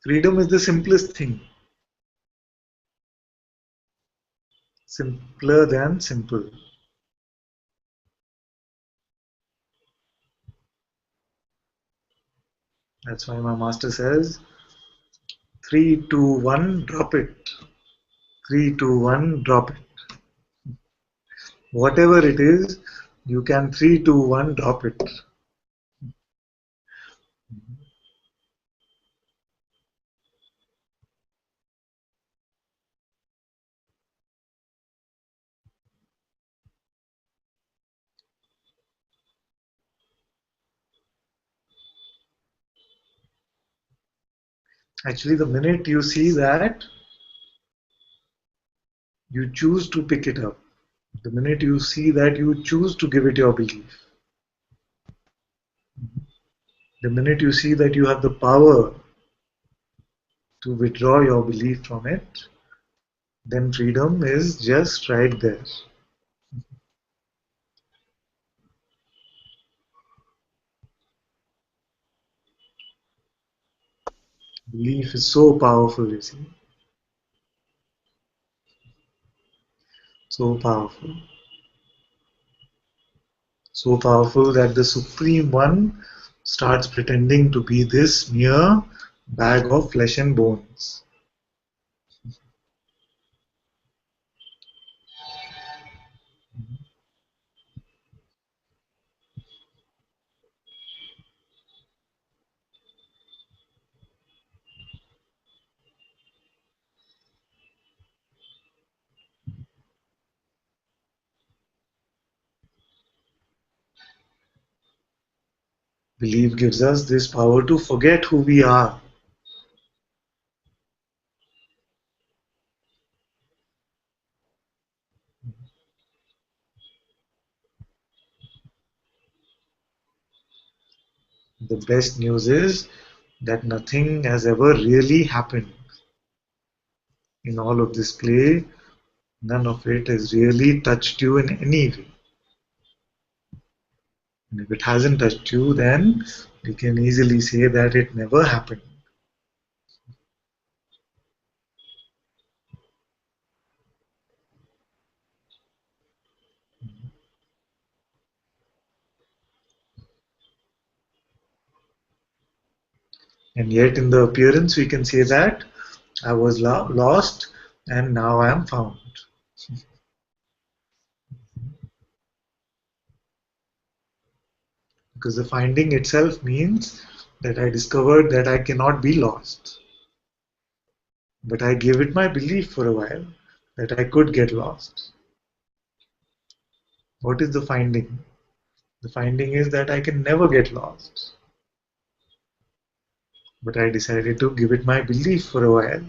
Freedom is the simplest thing, simpler than simple. That's why my master says, 3, 2, 1, drop it. 3, 2, 1, drop it. Whatever it is, you can 3, 2, 1, drop it. Actually, the minute you see that, you choose to pick it up. The minute you see that, you choose to give it your belief. The minute you see that you have the power to withdraw your belief from it, then freedom is just right there. Belief is so powerful, you see. So powerful. So powerful that the Supreme One starts pretending to be this mere bag of flesh and bones. Belief gives us this power to forget who we are. The best news is that nothing has ever really happened. In all of this play, none of it has really touched you in any way. And if it hasn't touched you, then we can easily say that it never happened. And yet in the appearance we can say that I was lost and now I am found. Because the finding itself means that I discovered that I cannot be lost. But I gave it my belief for a while that I could get lost. What is the finding? The finding is that I can never get lost. But I decided to give it my belief for a while.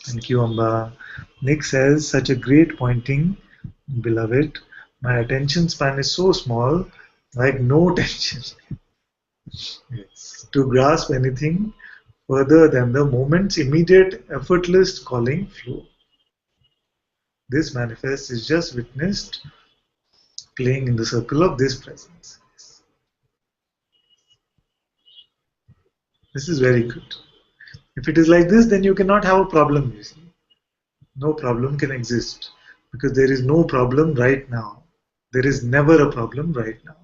Thank you, Amba. Nick says, such a great pointing, beloved. My attention span is so small, like no tension. Yes. To grasp anything further than the moment's immediate, effortless calling flow. This manifest is just witnessed playing in the circle of this presence. This is very good. If it is like this, then you cannot have a problem, you see. No problem can exist because there is no problem right now. There is never a problem right now.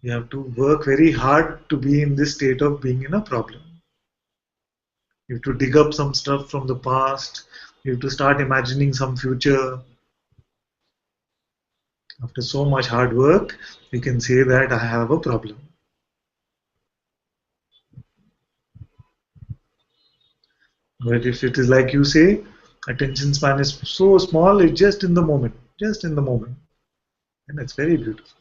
You have to work very hard to be in this state of being in a problem. You have to dig up some stuff from the past. You have to start imagining some future. After so much hard work, you can say that I have a problem. But if it is like you say, attention span is so small, it's just in the moment, just in the moment. And it's very beautiful.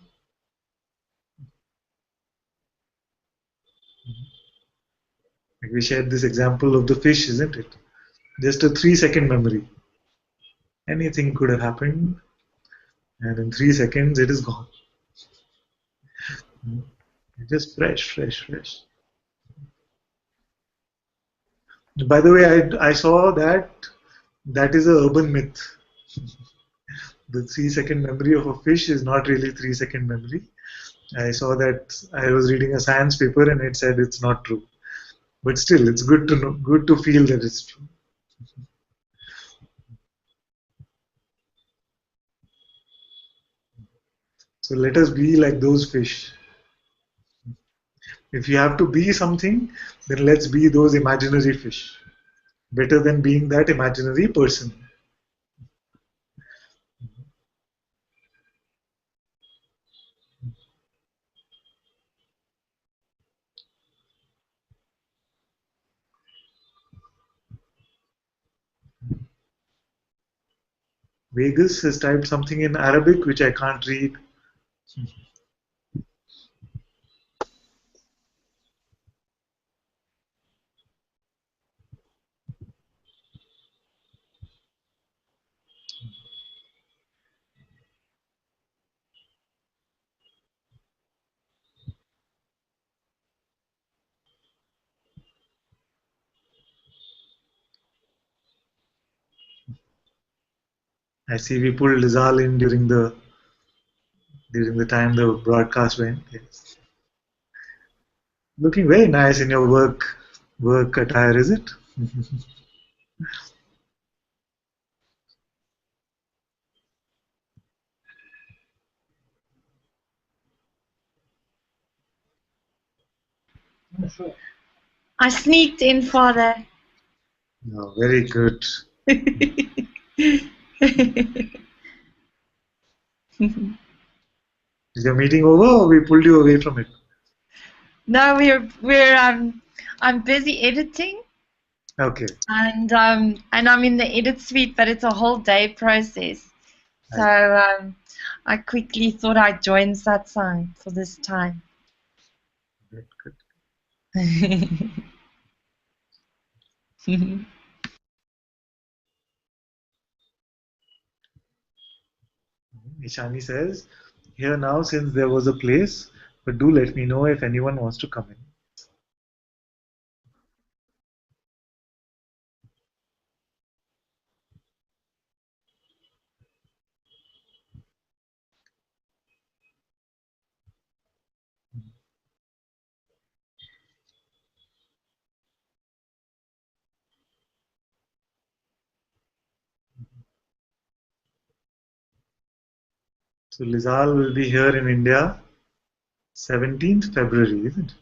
Like we shared this example of the fish, isn't it? Just a 3 second memory. Anything could have happened, and in 3 seconds it is gone. It's just fresh, fresh, fresh. By the way, I saw that that is a urban myth. The 3 second memory of a fish is not really 3 second memory. I saw that I was reading a science paper and it said it's not true. But still, it's good to know, good to feel that it's true. So let us be like those fish. If you have to be something, then let's be those imaginary fish. Better than being that imaginary person. Vegas has typed something in Arabic which I can't read. I see we pulled Lizal in during the time the broadcast went. Yes. Looking very nice in your work attire, is it? I sneaked in, Father. No, very good. Is your meeting over or we pulled you away from it? No, I'm busy editing, Okay. and I'm in the edit suite, but it's a whole day process. So I quickly thought I'd join Satsang for this time. Good, good. Ishani says, here now since there was a place, but do let me know if anyone wants to come in. So Lizal will be here in India 17th February, isn't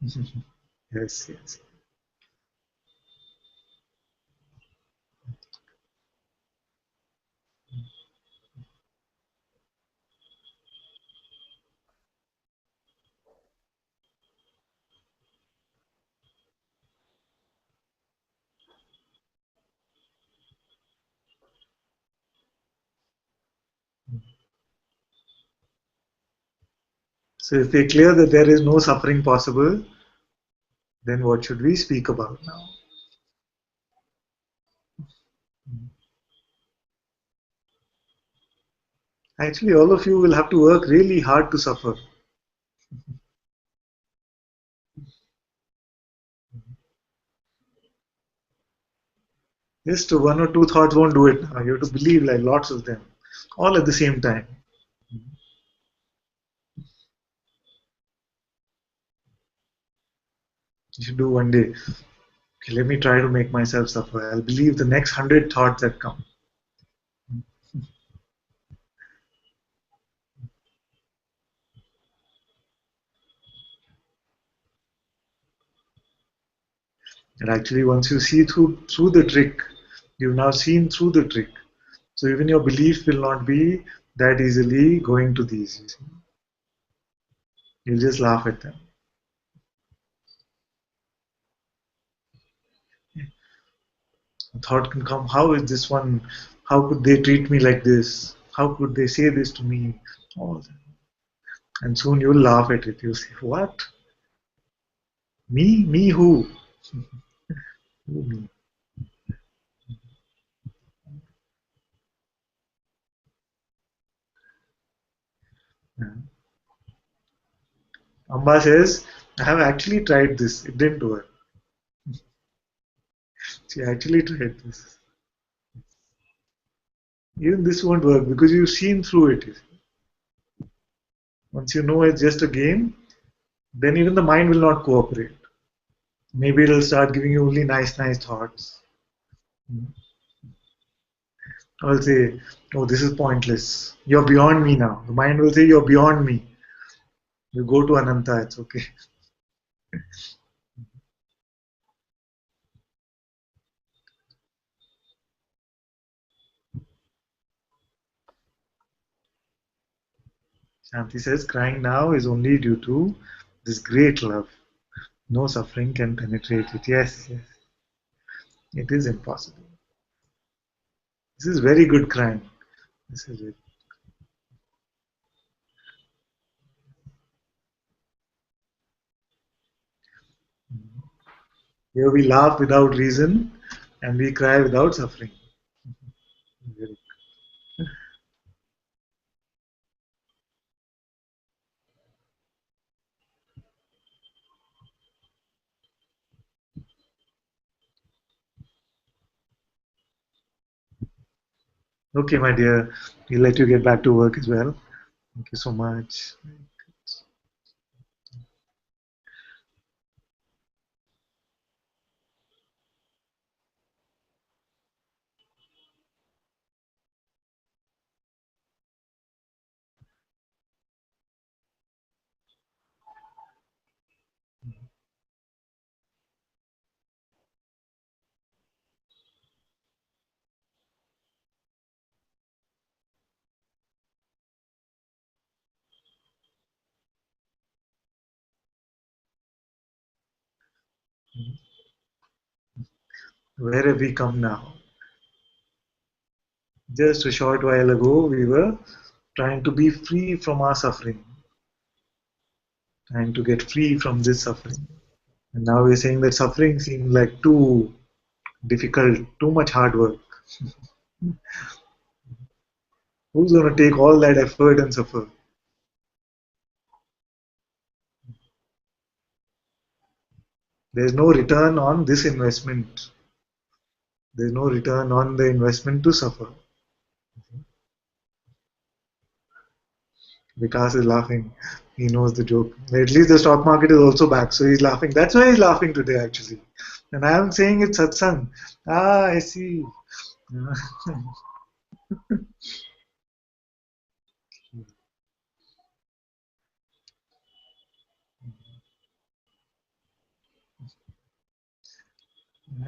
it? Yes, yes. So if we clear that there is no suffering possible, then what should we speak about now? Actually, all of you will have to work really hard to suffer. Just one or two thoughts won't do it now. You have to believe like lots of them, all at the same time. You should do one day. Okay, let me try to make myself suffer. I'll believe the next 100 thoughts that come. And actually, once you see through the trick, you've now seen through the trick. So even your belief will not be that easily going to these. You see. You'll just laugh at them. A thought can come, how is this one? How could they treat me like this? How could they say this to me? All that. And soon you'll laugh at it. You'll say, what? Me? Me who? Who me? Yeah. Amba says, I have actually tried this. It didn't work. She actually tried this. Even this won't work because you've seen through it. Once you know it's just a game, then even the mind will not cooperate. Maybe it'll start giving you only nice, nice thoughts. I'll say, oh, this is pointless. You're beyond me now. The mind will say, you're beyond me. You go to Ananta, it's okay. Shanti says, crying now is only due to this great love. No suffering can penetrate it. Yes, yes. It is impossible. This is very good crying. This is it. Here we laugh without reason and we cry without suffering. Okay, my dear, we'll let you get back to work as well. Thank you so much. Where have we come now? Just a short while ago, we were trying to be free from our suffering, trying to get free from this suffering. And now we're saying that suffering seems like too difficult, too much hard work. Who's going to take all that effort and suffer? There's no return on this investment. There's no return on the investment to suffer. Vikas is laughing. He knows the joke. At least the stock market is also back, so he's laughing. That's why he's laughing today, actually. And I am saying it's satsang. Ah, I see.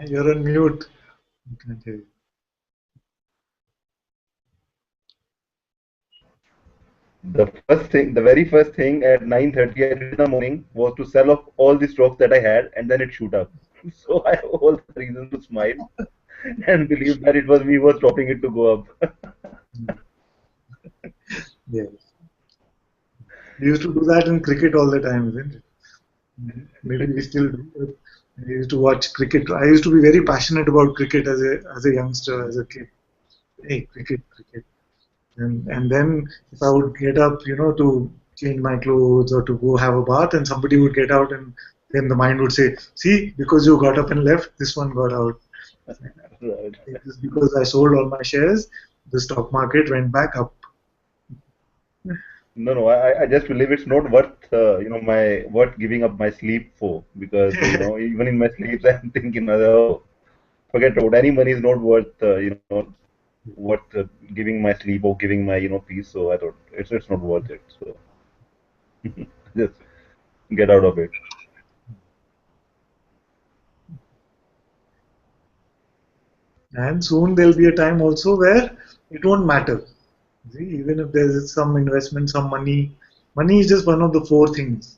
You're on mute. I can't hear you. The very first thing at 9:30 I did in the morning was to sell off all the stocks that I had, and then it shoot up. So I have all the reason to smile and believe that it was me was stopping it to go up. Yes. We used to do that in cricket all the time, isn't it? Maybe we still do. But I used to watch cricket. I used to be very passionate about cricket as a youngster, as a kid. Hey, cricket, cricket. And then if I would get up, to change my clothes or to go have a bath, and somebody would get out, and then the mind would say, "See, because you got up and left, this one got out. Right. Just because I sold all my shares, the stock market went back up." No, I just believe it's not worth my worth giving up my sleep for, because even in my sleeps I'm thinking, oh, forget about any money is not worth worth giving my sleep or giving my peace. So I thought it's not worth it. So just get out of it. And soon there'll be a time also where it won't matter. See, even if there's some investment, some money, money is just one of the four things,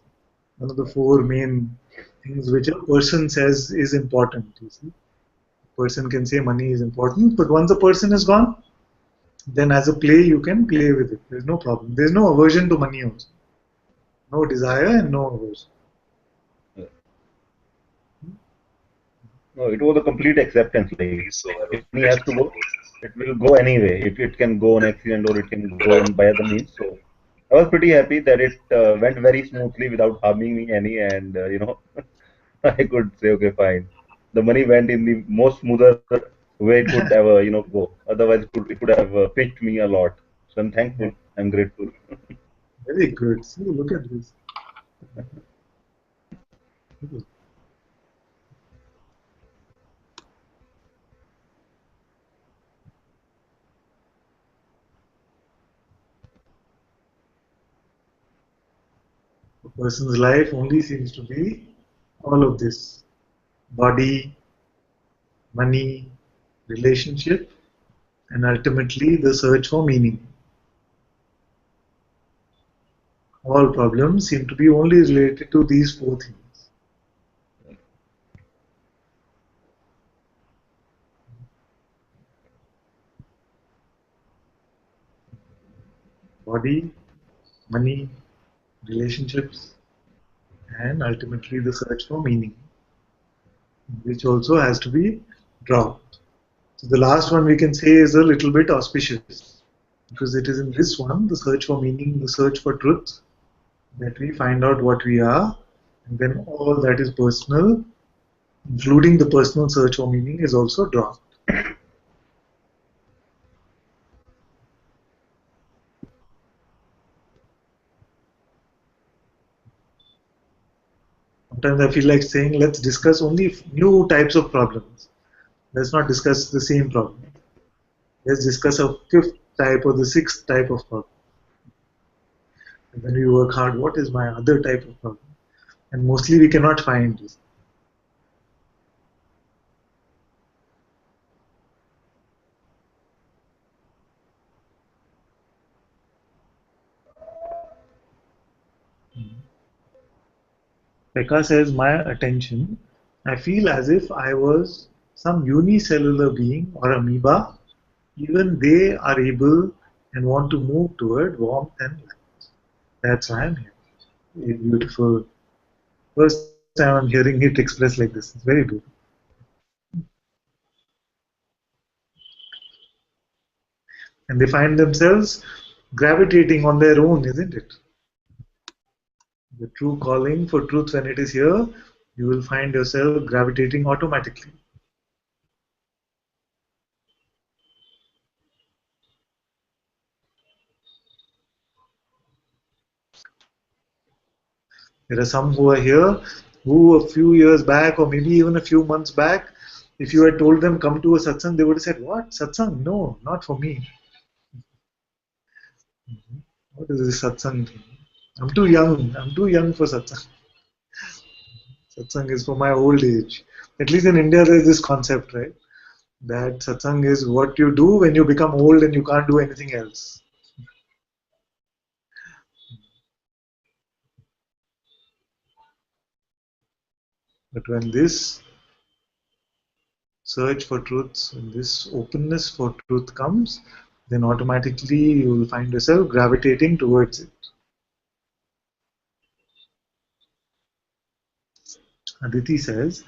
one of the four main things which a person says is important. You see, a person can say money is important, but once a person is gone, then as a play you can play with it. There's no problem. There's no aversion to money also. No desire and no aversion. No, it was a complete acceptance. Like if money has to go, it will go anyway. It can go on accident or it can go on by other means. So I was pretty happy that it went very smoothly without harming me any, and I could say, okay, fine. The money went in the most smoother way it could ever, go. Otherwise, it could have pinched me a lot. So I'm thankful. I'm grateful. Very good. See, look at this. A person's life only seems to be all of this: body, money, relationship, and ultimately the search for meaning. All problems seem to be only related to these four things: body, money, relationships, and ultimately the search for meaning, which also has to be dropped. So the last one we can say is a little bit auspicious, because it is in this one, the search for meaning, the search for truth, that we find out what we are, and then all that is personal, including the personal search for meaning, is also dropped. Sometimes I feel like saying, let's discuss only new types of problems. Let's not discuss the same problem. Let's discuss a fifth type or the sixth type of problem. And then we work hard, what is my other type of problem? And mostly we cannot find this. Pekka says, my attention, I feel as if I was some unicellular being or amoeba. Even they are able and want to move toward warmth and light. That's why I'm here. Very beautiful. First time I'm hearing it expressed like this. It's very beautiful. And they find themselves gravitating on their own, isn't it? The true calling for truth, when it is here, you will find yourself gravitating automatically. There are some who are here who a few years back or maybe even a few months back, if you had told them come to a satsang, they would have said, "What? Satsang? No, not for me. What is this satsang thing? I'm too young. I'm too young for satsang. Satsang is for my old age." At least in India, there is this concept, right? That satsang is what you do when you become old and you can't do anything else. But when this search for truth, when this openness for truth comes, then automatically you will find yourself gravitating towards it. Aditi says,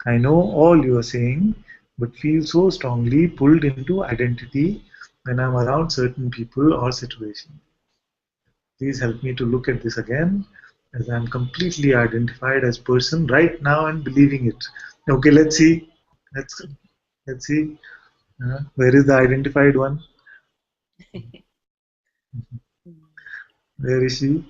I know all you are saying, but feel so strongly pulled into identity when I'm around certain people or situations. Please help me to look at this again, as I'm completely identified as person right now and believing it. Okay, let's see. Let's see. Where is the identified one? Where is she?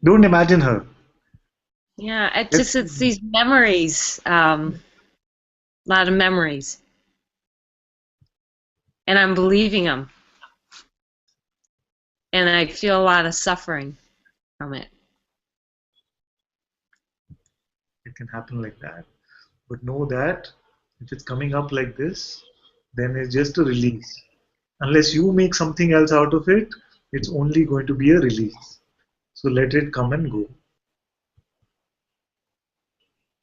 Don't imagine her. Yeah, it's these memories, a lot of memories, and I'm believing them, and I feel a lot of suffering from it. It can happen like that. But know that if it's coming up like this, then it's just a release. Unless you make something else out of it, it's only going to be a release. So let it come and go.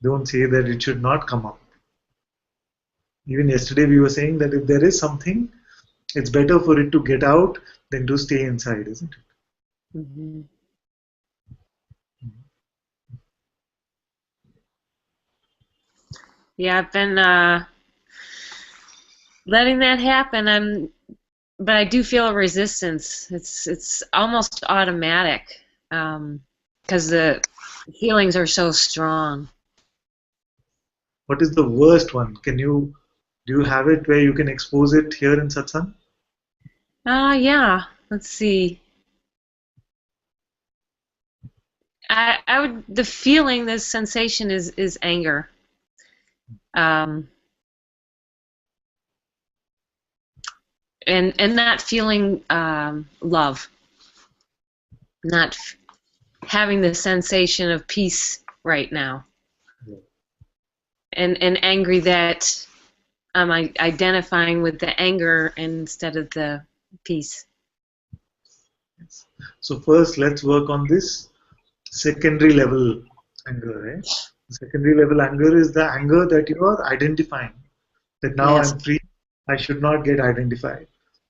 Don't say that it should not come up. Even yesterday we were saying that if there is something, it's better for it to get out than to stay inside, isn't it? Mm-hmm. Yeah, I've been letting that happen. But I do feel a resistance. It's almost automatic because the feelings are so strong. What is the worst one? Do you have it where you can expose it here in satsang? Yeah. Let's see. The feeling, the sensation is anger. And not feeling love, not having the sensation of peace right now, and angry that I'm identifying with the anger instead of the peace. Yes. So first let's work on this secondary level anger, right? Secondary level anger is the anger that you are identifying. That now Yes. I'm free, I should not get identified.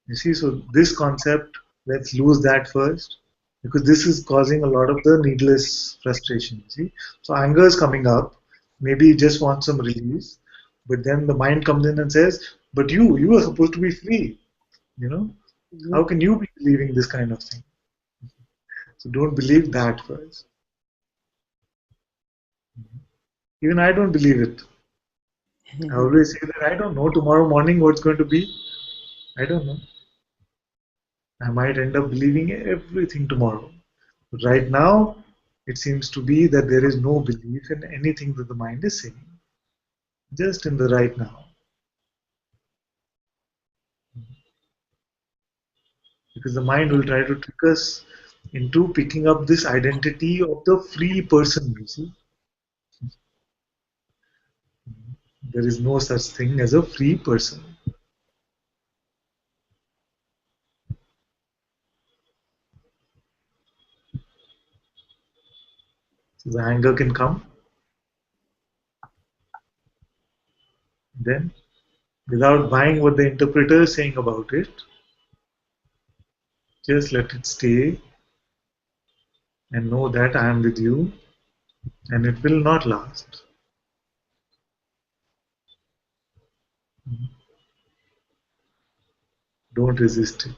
You see, so this concept, let's lose that first, because this is causing a lot of the needless frustration. You see, so anger is coming up. Maybe you just want some release, but then the mind comes in and says, "But you are supposed to be free. You know, Mm-hmm. how can you be believing this kind of thing?" So don't believe that first. Even I don't believe it. I always say that I don't know tomorrow morning what's going to be. I don't know. I might end up believing everything tomorrow. But right now, it seems to be that there is no belief in anything that the mind is saying. Just in the right now. Because the mind will try to trick us into picking up this identity of the free person, you see. There is no such thing as a free person. So the anger can come. Then, without buying what the interpreter is saying about it, just let it stay and know that I am with you and it will not last. Don't resist it.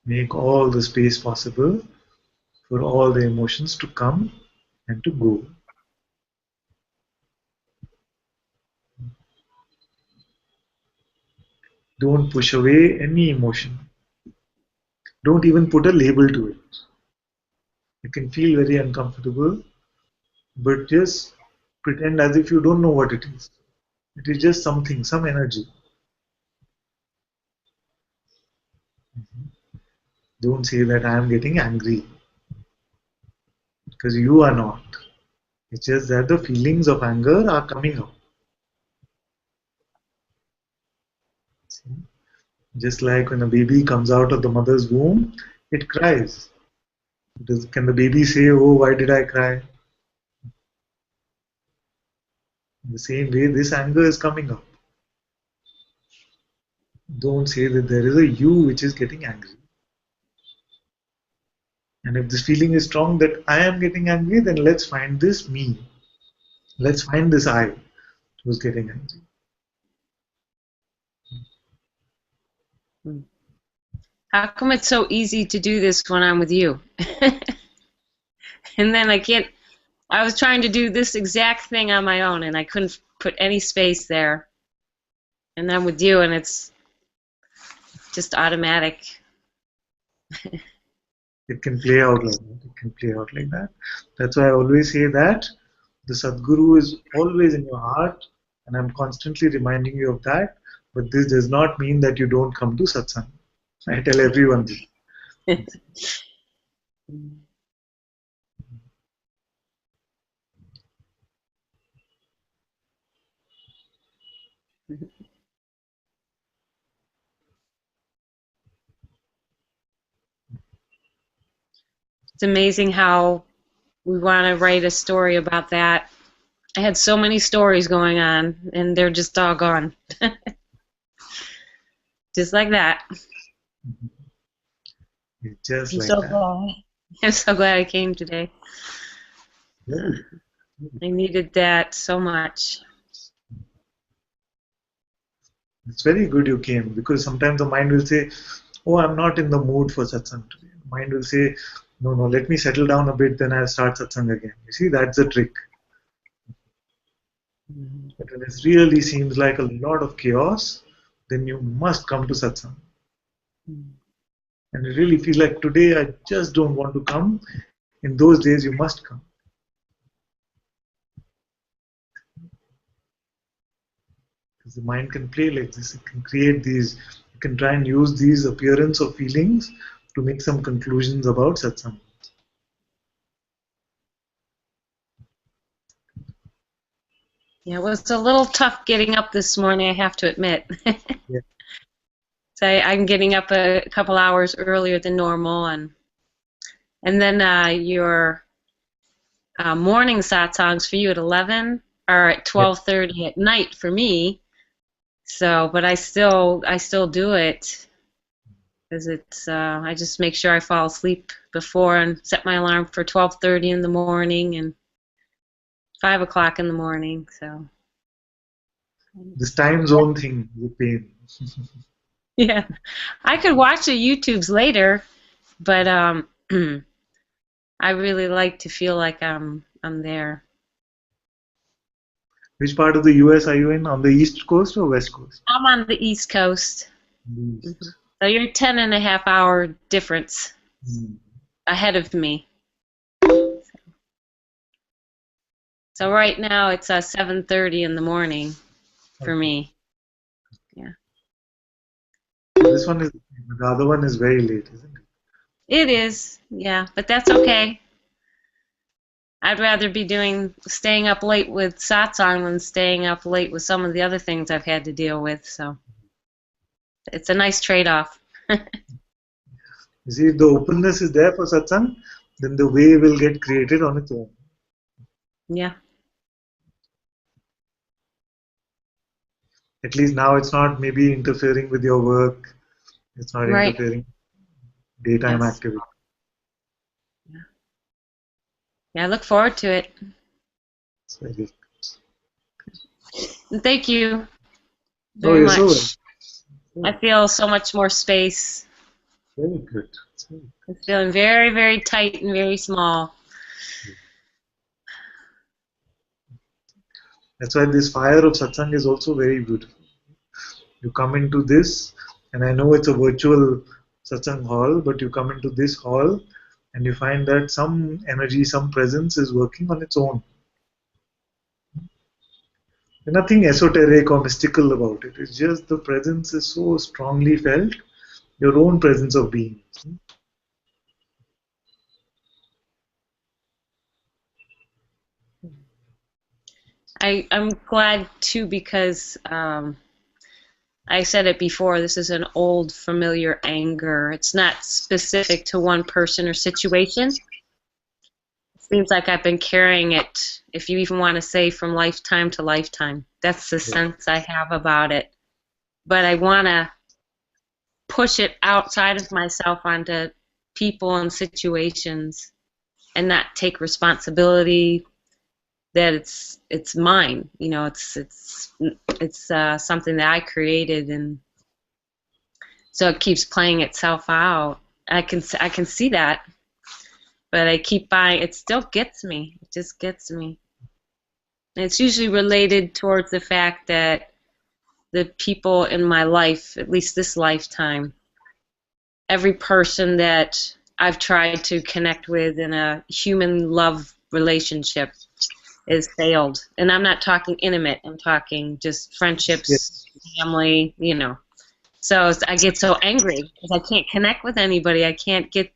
Make all the space possible for all the emotions to come and to go. Don't push away any emotion. Don't even put a label to it. You can feel very uncomfortable, but just pretend as if you don't know what it is. It is just something, some energy. Don't say that I am getting angry, because you are not. It's just that the feelings of anger are coming out. See? Just like when a baby comes out of the mother's womb, it cries. Can the baby say, oh, why did I cry? In the same way, this anger is coming up. Don't say that there is a you which is getting angry. And if this feeling is strong that I am getting angry, then let's find this me. Let's find this I who's getting angry. How come it's so easy to do this when I'm with you? And then I was trying to do this exact thing on my own and I couldn't put any space there. And I'm with you and it's just automatic. It can play out like that. It can play out like that. That's why I always say that the Sadguru is always in your heart, and I'm constantly reminding you of that. But this does not mean that you don't come to Satsang. I tell everyone this. It's amazing how we want to write a story about that. I had so many stories going on, and they're just all gone. Just like that. It's just I'm like so that. glad. I'm so glad I came today. Yeah. I needed that so much. It's very good you came, because sometimes the mind will say, oh, I'm not in the mood for satsang today. The mind will say, no, let me settle down a bit, then I'll start satsang again. You see, that's the trick. But when it really seems like a lot of chaos, then you must come to satsang. And you really feel like today I just don't want to come. In those days, you must come. Because the mind can play like this. It can create these, you can try and use these appearance of feelings to make some conclusions about satsang. Yeah, it was a little tough getting up this morning, I have to admit. Yeah. So I'm getting up a couple hours earlier than normal, and then your morning satsangs for you at 11 are at 12:30 at night for me. So, but I still do it because it's I just make sure I fall asleep before and set my alarm for 12:30 in the morning and 5 o'clock in the morning. So This time zone thing is a pain. yeah, I could watch the YouTubes later, but I really like to feel like I'm there. Which part of the US are you in? On the East Coast or West Coast? I'm on the East Coast. East. So you're 10.5-hour difference ahead of me. So right now it's 7:30 in the morning for me. Yeah. This one is, the other one is very late, isn't it? It is, yeah, but that's okay. I'd rather be staying up late with satsang than staying up late with some of the other things I've had to deal with. So it's a nice trade-off. You see, if the openness is there for satsang, then the way will get created on its own. Yeah. At least now it's not maybe interfering with your work. It's not Right. interfering daytime Yes. activity. Yeah, I look forward to it. It's very good. And thank you Oh, very you're much. so well. I feel so much more space. Very good. It's very good. I'm feeling very, very tight and very small. That's why this fire of satsang is also very beautiful. You come into this, and I know it's a virtual satsang hall, but you come into this hall and you find that some energy, some presence is working on its own. There's nothing esoteric or mystical about it. It's just the presence is so strongly felt, your own presence of being. I'm glad too because I said it before, this is an old familiar anger. It's not specific to one person or situation. It seems like I've been carrying it, if you even want to say from lifetime to lifetime. That's the sense I have about it. But I want to push it outside of myself onto people and situations and not take responsibility that it's mine. You know, it's something that I created, and so it keeps playing itself out. I can see that, but I keep buying. It still gets me. It just gets me. And it's usually related towards the fact that the people in my life, at least this lifetime, every person that I've tried to connect with in a human love relationship is failed. And I'm not talking intimate. I'm talking just friendships, Yes. family, you know. So I get so angry because I can't connect with anybody. I can't get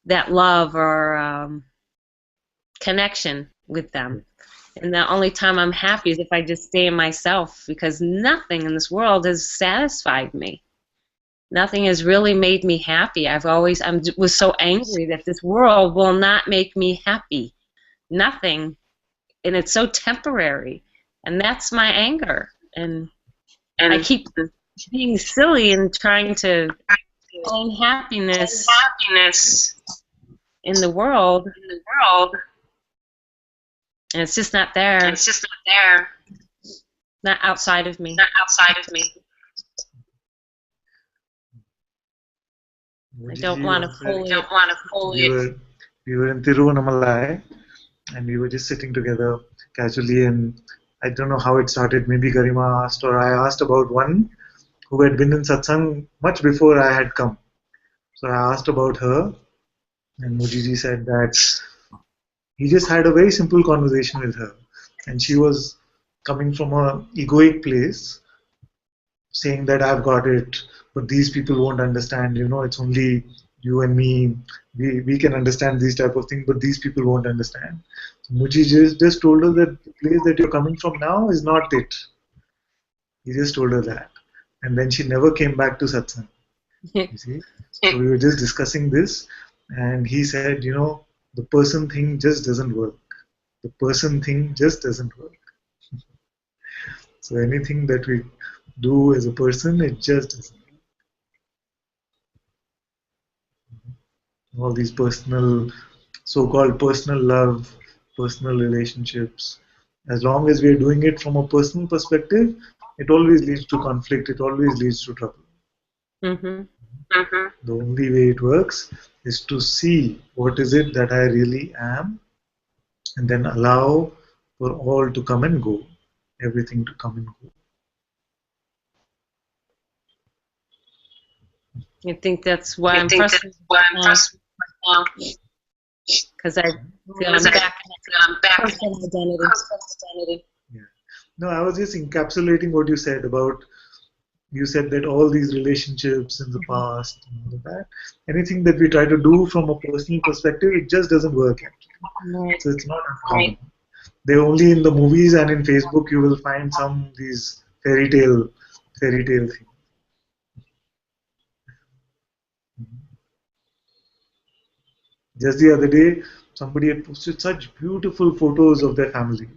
that love or connection with them. And the only time I'm happy is if I just stay in myself, because nothing in this world has satisfied me. Nothing has really made me happy. I was so angry that this world will not make me happy. Nothing. And it's so temporary. And that's my anger. And I keep being silly and trying to find happiness in the world. And it's just not there. Not outside of me. I don't want to pull it. We were in Tiruvannamalai, and we were just sitting together casually, and I don't know how it started. Maybe Garima asked, or I asked about one who had been in satsang much before I had come. So I asked about her, and Mujiji said that he just had a very simple conversation with her, and she was coming from a egoic place, saying that I've got it, but these people won't understand. You know, it's only you and me. We can understand these type of things, but these people won't understand. So Muji just told her that the place that you're coming from now is not it. He just told her that, and then she never came back to satsang. You see, so we were just discussing this, and he said, you know, the person thing just doesn't work. The person thing just doesn't work. So anything that we do as a person, it just doesn't. All these personal, so-called personal love, personal relationships, as long as we are doing it from a personal perspective, it always leads to conflict, it always leads to trouble. Mm-hmm. The only way it works is to see what is it that I really am, and then allow for all to come and go, everything to come and go. I think that's why I'm frustrated now, because I feel I'm back in personal identity. Yeah. No, I was just encapsulating what you said about, you said that all these relationships in the past and all of that, anything that we try to do from a personal perspective, it just doesn't work actually. Right. So it's not uncommon. They're only in the movies and in Facebook you will find some these fairy tale things. Just the other day, somebody had posted such beautiful photos of their family,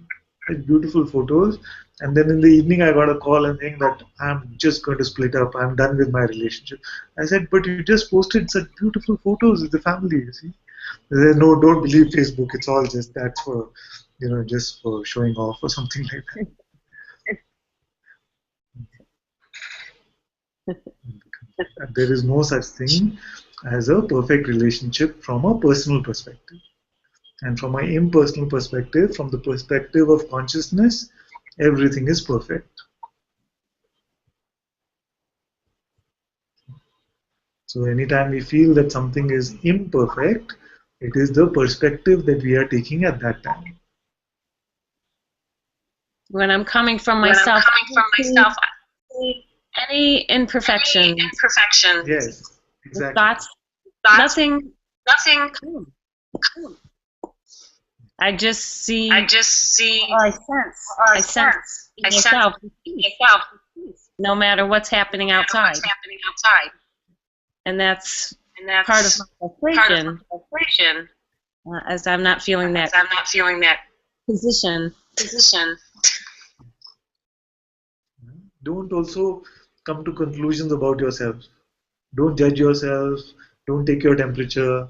such beautiful photos, and then in the evening I got a call and saying that I'm just going to split up, I'm done with my relationship. I said, but you just posted such beautiful photos of the family, you see. They said, no, don't believe Facebook, it's all just, that's for, you know, just for showing off or something like that. There is no such thing as a perfect relationship from a personal perspective. And from an impersonal perspective, from the perspective of consciousness, everything is perfect. So anytime we feel that something is imperfect, it is the perspective that we are taking at that time. When I'm coming from When I'm myself, coming from myself, I see any imperfection, imperfection. Yes, the exactly. thoughts, Thoughts, nothing. nothing. I just see, I just see, or I sense, or I sense I in sense myself, peace, myself, no matter what's happening no matter outside. what's happening outside. And that's And that's part of my part of frustration, my frustration, as I'm not feeling as that I'm not feeling that position. position. Don't also come to conclusions about yourself. Don't judge yourself. Don't take your temperature.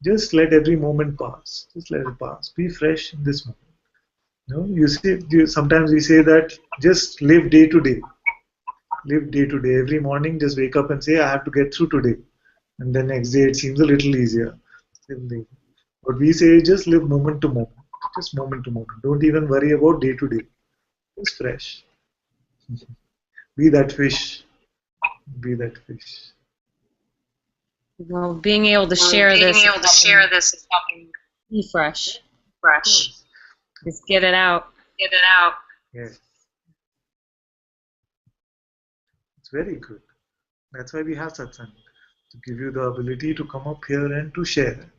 Just let every moment pass. Just let it pass. Be fresh in this moment. You see, sometimes we say that just live day to day. Live day to day. Every morning, just wake up and say, I have to get through today. And then next day, it seems a little easier. But we say, just live moment to moment. Just moment to moment. Don't even worry about day to day. Just fresh. Be that fish. Be that fish. Well, being able to share Being this, able to share this is helping be fresh, fresh. just get it out. Get it out. Yes. It's very good. That's why we have satsang, to give you the ability to come up here and to share,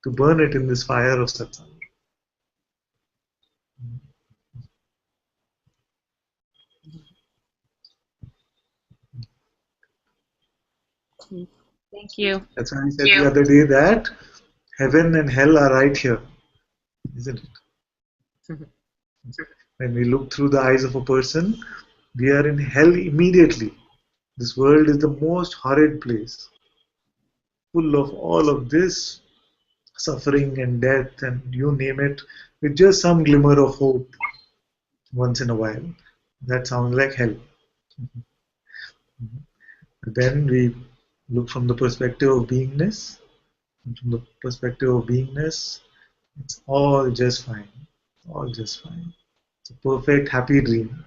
to burn it in this fire of satsang. Thank you. That's why I said the other day that heaven and hell are right here, isn't it? When we look through the eyes of a person, we are in hell immediately. This world is the most horrid place, full of all of this suffering and death and you name it, with just some glimmer of hope once in a while. That sounds like hell. Then we look from the perspective of beingness. And from the perspective of beingness, it's all just fine. All just fine. It's a perfect, happy dream.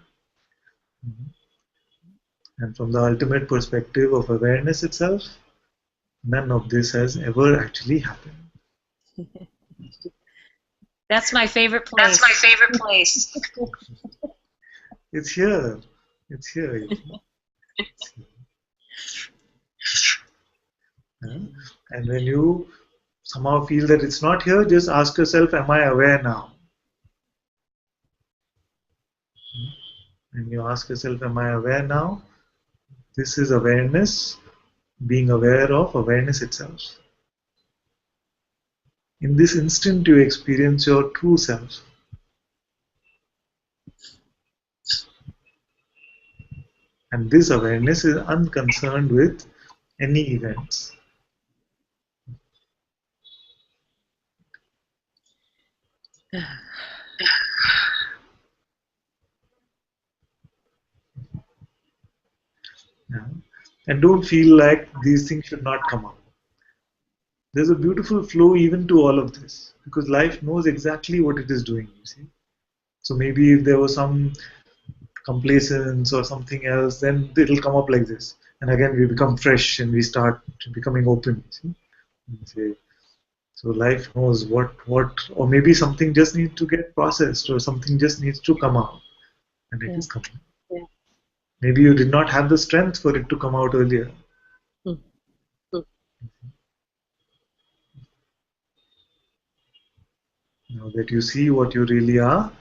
And from the ultimate perspective of awareness itself, none of this has ever actually happened. That's my favorite place. That's my favorite place. It's here. It's here. And when you somehow feel that it's not here, just ask yourself, am I aware now? And you ask yourself, am I aware now? This is awareness, being aware of awareness itself. In this instant, you experience your true self. And this awareness is unconcerned with any events. Yeah. And don't feel like these things should not come up. There's a beautiful flow even to all of this because life knows exactly what it is doing, you see. So maybe if there was some complacence or something else, then it'll come up like this. And again, we become fresh and we start becoming open. See? So life knows what, or maybe something just needs to get processed or something just needs to come out. And it is coming. Yeah. Maybe you did not have the strength for it to come out earlier. Now that you see what you really are,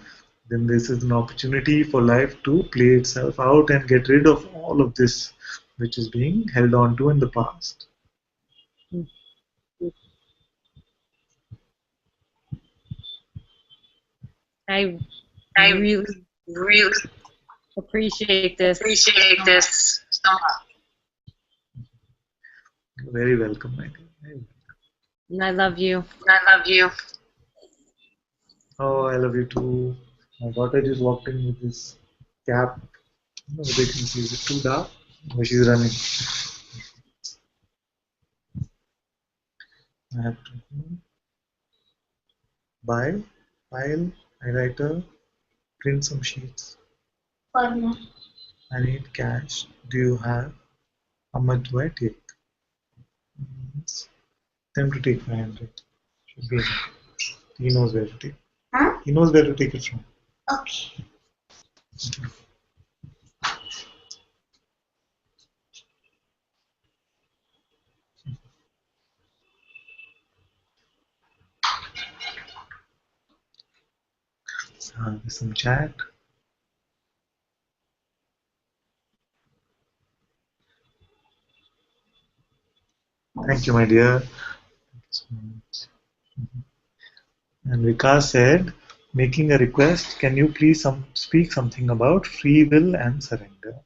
then this is an opportunity for life to play itself out and get rid of all of this which is being held on to in the past. I I really really appreciate this. appreciate this so much. You're very welcome, my dear. Very welcome. And I love you. I love you. Oh, I love you too. My daughter just walked in with this cap. I don't know whether you can see. Is it too dark? Oh, she's running. I have to buy, file, highlighter, print some sheets. I need cash. Do you have? How much do I take? seconds. Time to take 500. Should be enough. He knows where to take. Huh? He knows where to take it from. Okay. There's some chat. Thank you, my dear. And Vikas said, making a request, can you please speak something about free will and surrender?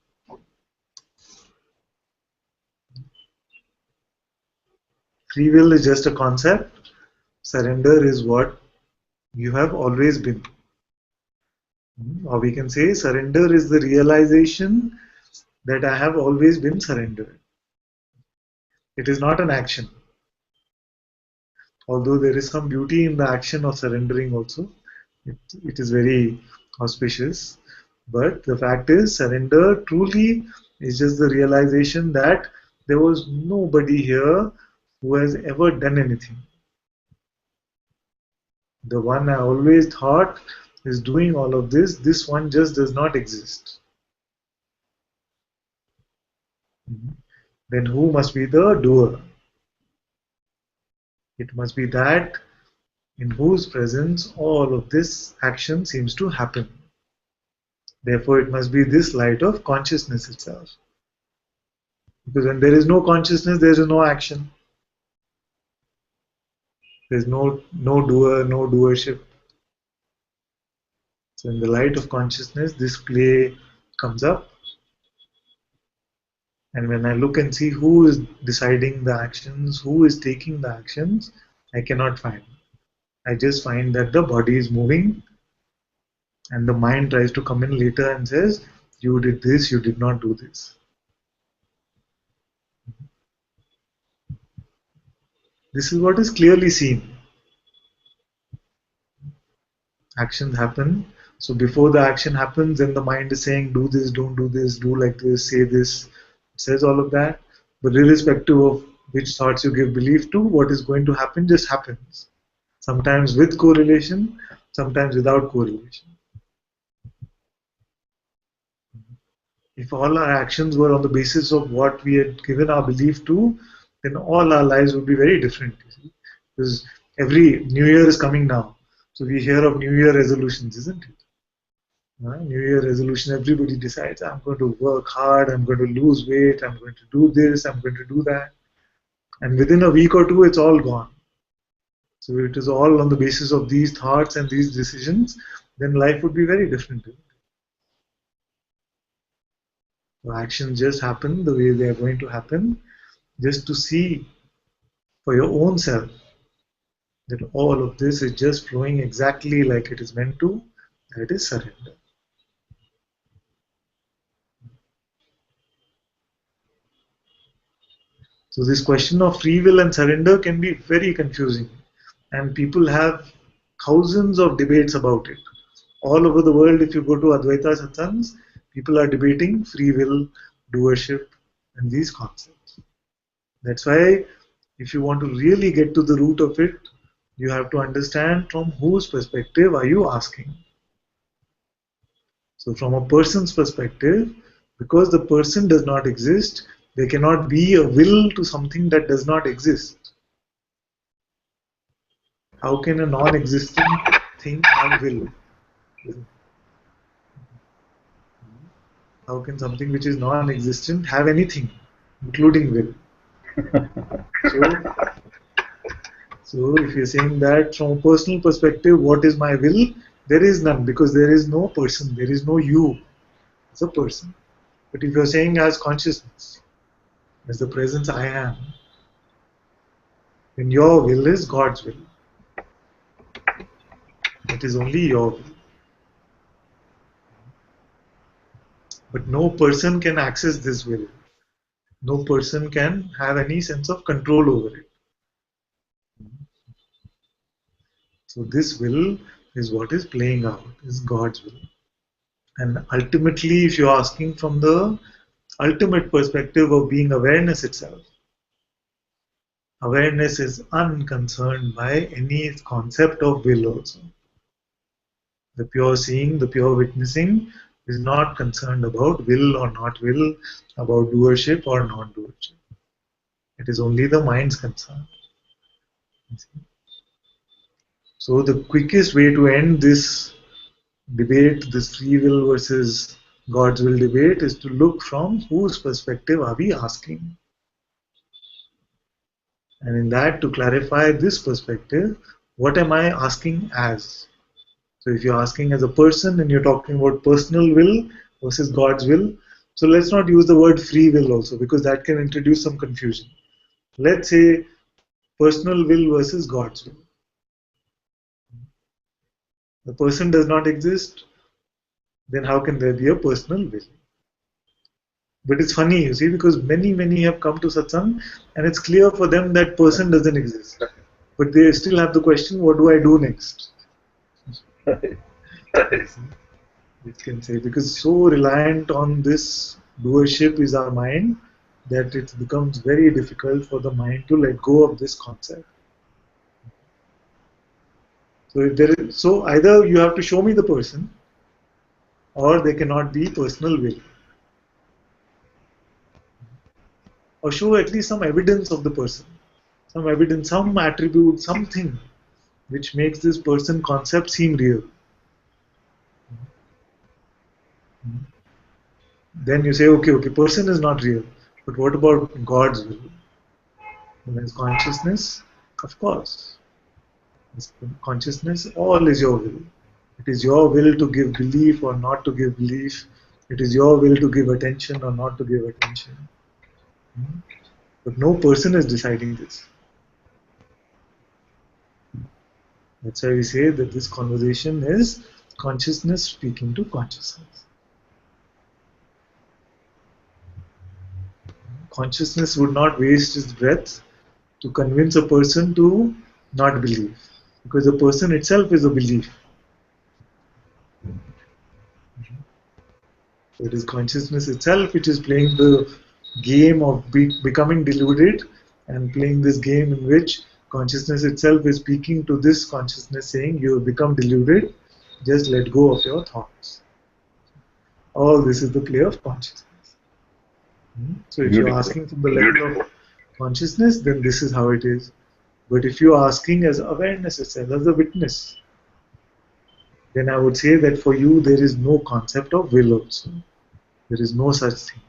Free will is just a concept. Surrender is what you have always been. Or we can say surrender is the realization that I have always been surrendered. It is not an action. Although there is some beauty in the action of surrendering also. It is very auspicious. But the fact is, surrender truly is just the realization that there was nobody here who has ever done anything. The one I always thought is doing all of this one just does not exist. Then who must be the doer? It must be that in whose presence all of this action seems to happen. Therefore, it must be this light of consciousness itself. Because when there is no consciousness, there is no action. There is no doer, no doership. So in the light of consciousness, this play comes up. And when I look and see who is deciding the actions, who is taking the actions, I cannot find. I just find that the body is moving and the mind tries to come in later and says, you did this, you did not do this. This is what is clearly seen. Actions happen. So before the action happens, then the mind is saying, do this, don't do this, do like this, say this. It says all of that. But irrespective of which thoughts you give belief to, what is going to happen just happens. Sometimes with correlation, sometimes without correlation. If all our actions were on the basis of what we had given our belief to, then all our lives would be very different. Because every New Year is coming now. So we hear of New Year resolutions, isn't it? New Year resolution, everybody decides, I'm going to work hard, I'm going to lose weight, I'm going to do this, I'm going to do that. And within a week or two, it's all gone. So if it is all on the basis of these thoughts and these decisions, then life would be very different. So actions just happen the way they are going to happen, just to see for your own self that all of this is just flowing exactly like it is meant to. That is surrender. So this question of free will and surrender can be very confusing, and people have thousands of debates about it. All over the world, if you go to Advaita Satsangs, people are debating free will, doership, and these concepts. That's why if you want to really get to the root of it, you have to understand from whose perspective are you asking. So from a person's perspective, because the person does not exist, there cannot be a will to something that does not exist. How can a non-existent thing have will? How can something which is non-existent have anything, including will? So if you're saying that from a personal perspective, what is my will? There is none, because there is no person, there is no you. It's a person. But if you're saying as consciousness, as the presence I am, then your will is God's will. It is only your will. But no person can access this will. No person can have any sense of control over it. So this will is what is playing out, is God's will. And ultimately, if you're asking from the ultimate perspective of being awareness itself, Awareness is unconcerned by any concept of will also. The pure seeing, the pure witnessing is not concerned about will or not will, about doership or non-doership. It is only the mind's concern. So the quickest way to end this debate, this free will versus God's will debate, is to look from whose perspective are we asking. And in that, to clarify this perspective, what am I asking as? So if you're asking as a person and you're talking about personal will versus God's will, so let's not use the word free will also, because that can introduce some confusion. Let's say personal will versus God's will. The person does not exist, then how can there be a personal will? But it's funny, you see, because many have come to satsang and it's clear for them that person doesn't exist. But they still have the question, what do I do next? It can say, because so reliant on this doership is our mind that it becomes very difficult for the mind to let go of this concept. So if there is, so either you have to show me the person, or there cannot be personal will, or show at least some evidence of the person, some evidence, some attribute, something which makes this person concept seem real. Then you say, okay, person is not real, but what about God's will? When is consciousness? Of course. Consciousness, all is your will. It is your will to give belief or not to give belief. It is your will to give attention or not to give attention. But no person is deciding this. That's why we say that this conversation is consciousness speaking to consciousness. Consciousness would not waste its breath to convince a person to not believe, because the person itself is a belief. It is consciousness itself which is playing the game of becoming deluded, and playing this game in which consciousness itself is speaking to this consciousness saying, you have become deluded, just let go of your thoughts. All this is the play of consciousness. So if you're asking from the level of consciousness, then this is how it is. But if you're asking as awareness itself, as a witness, then I would say that for you there is no concept of will also. There is no such thing.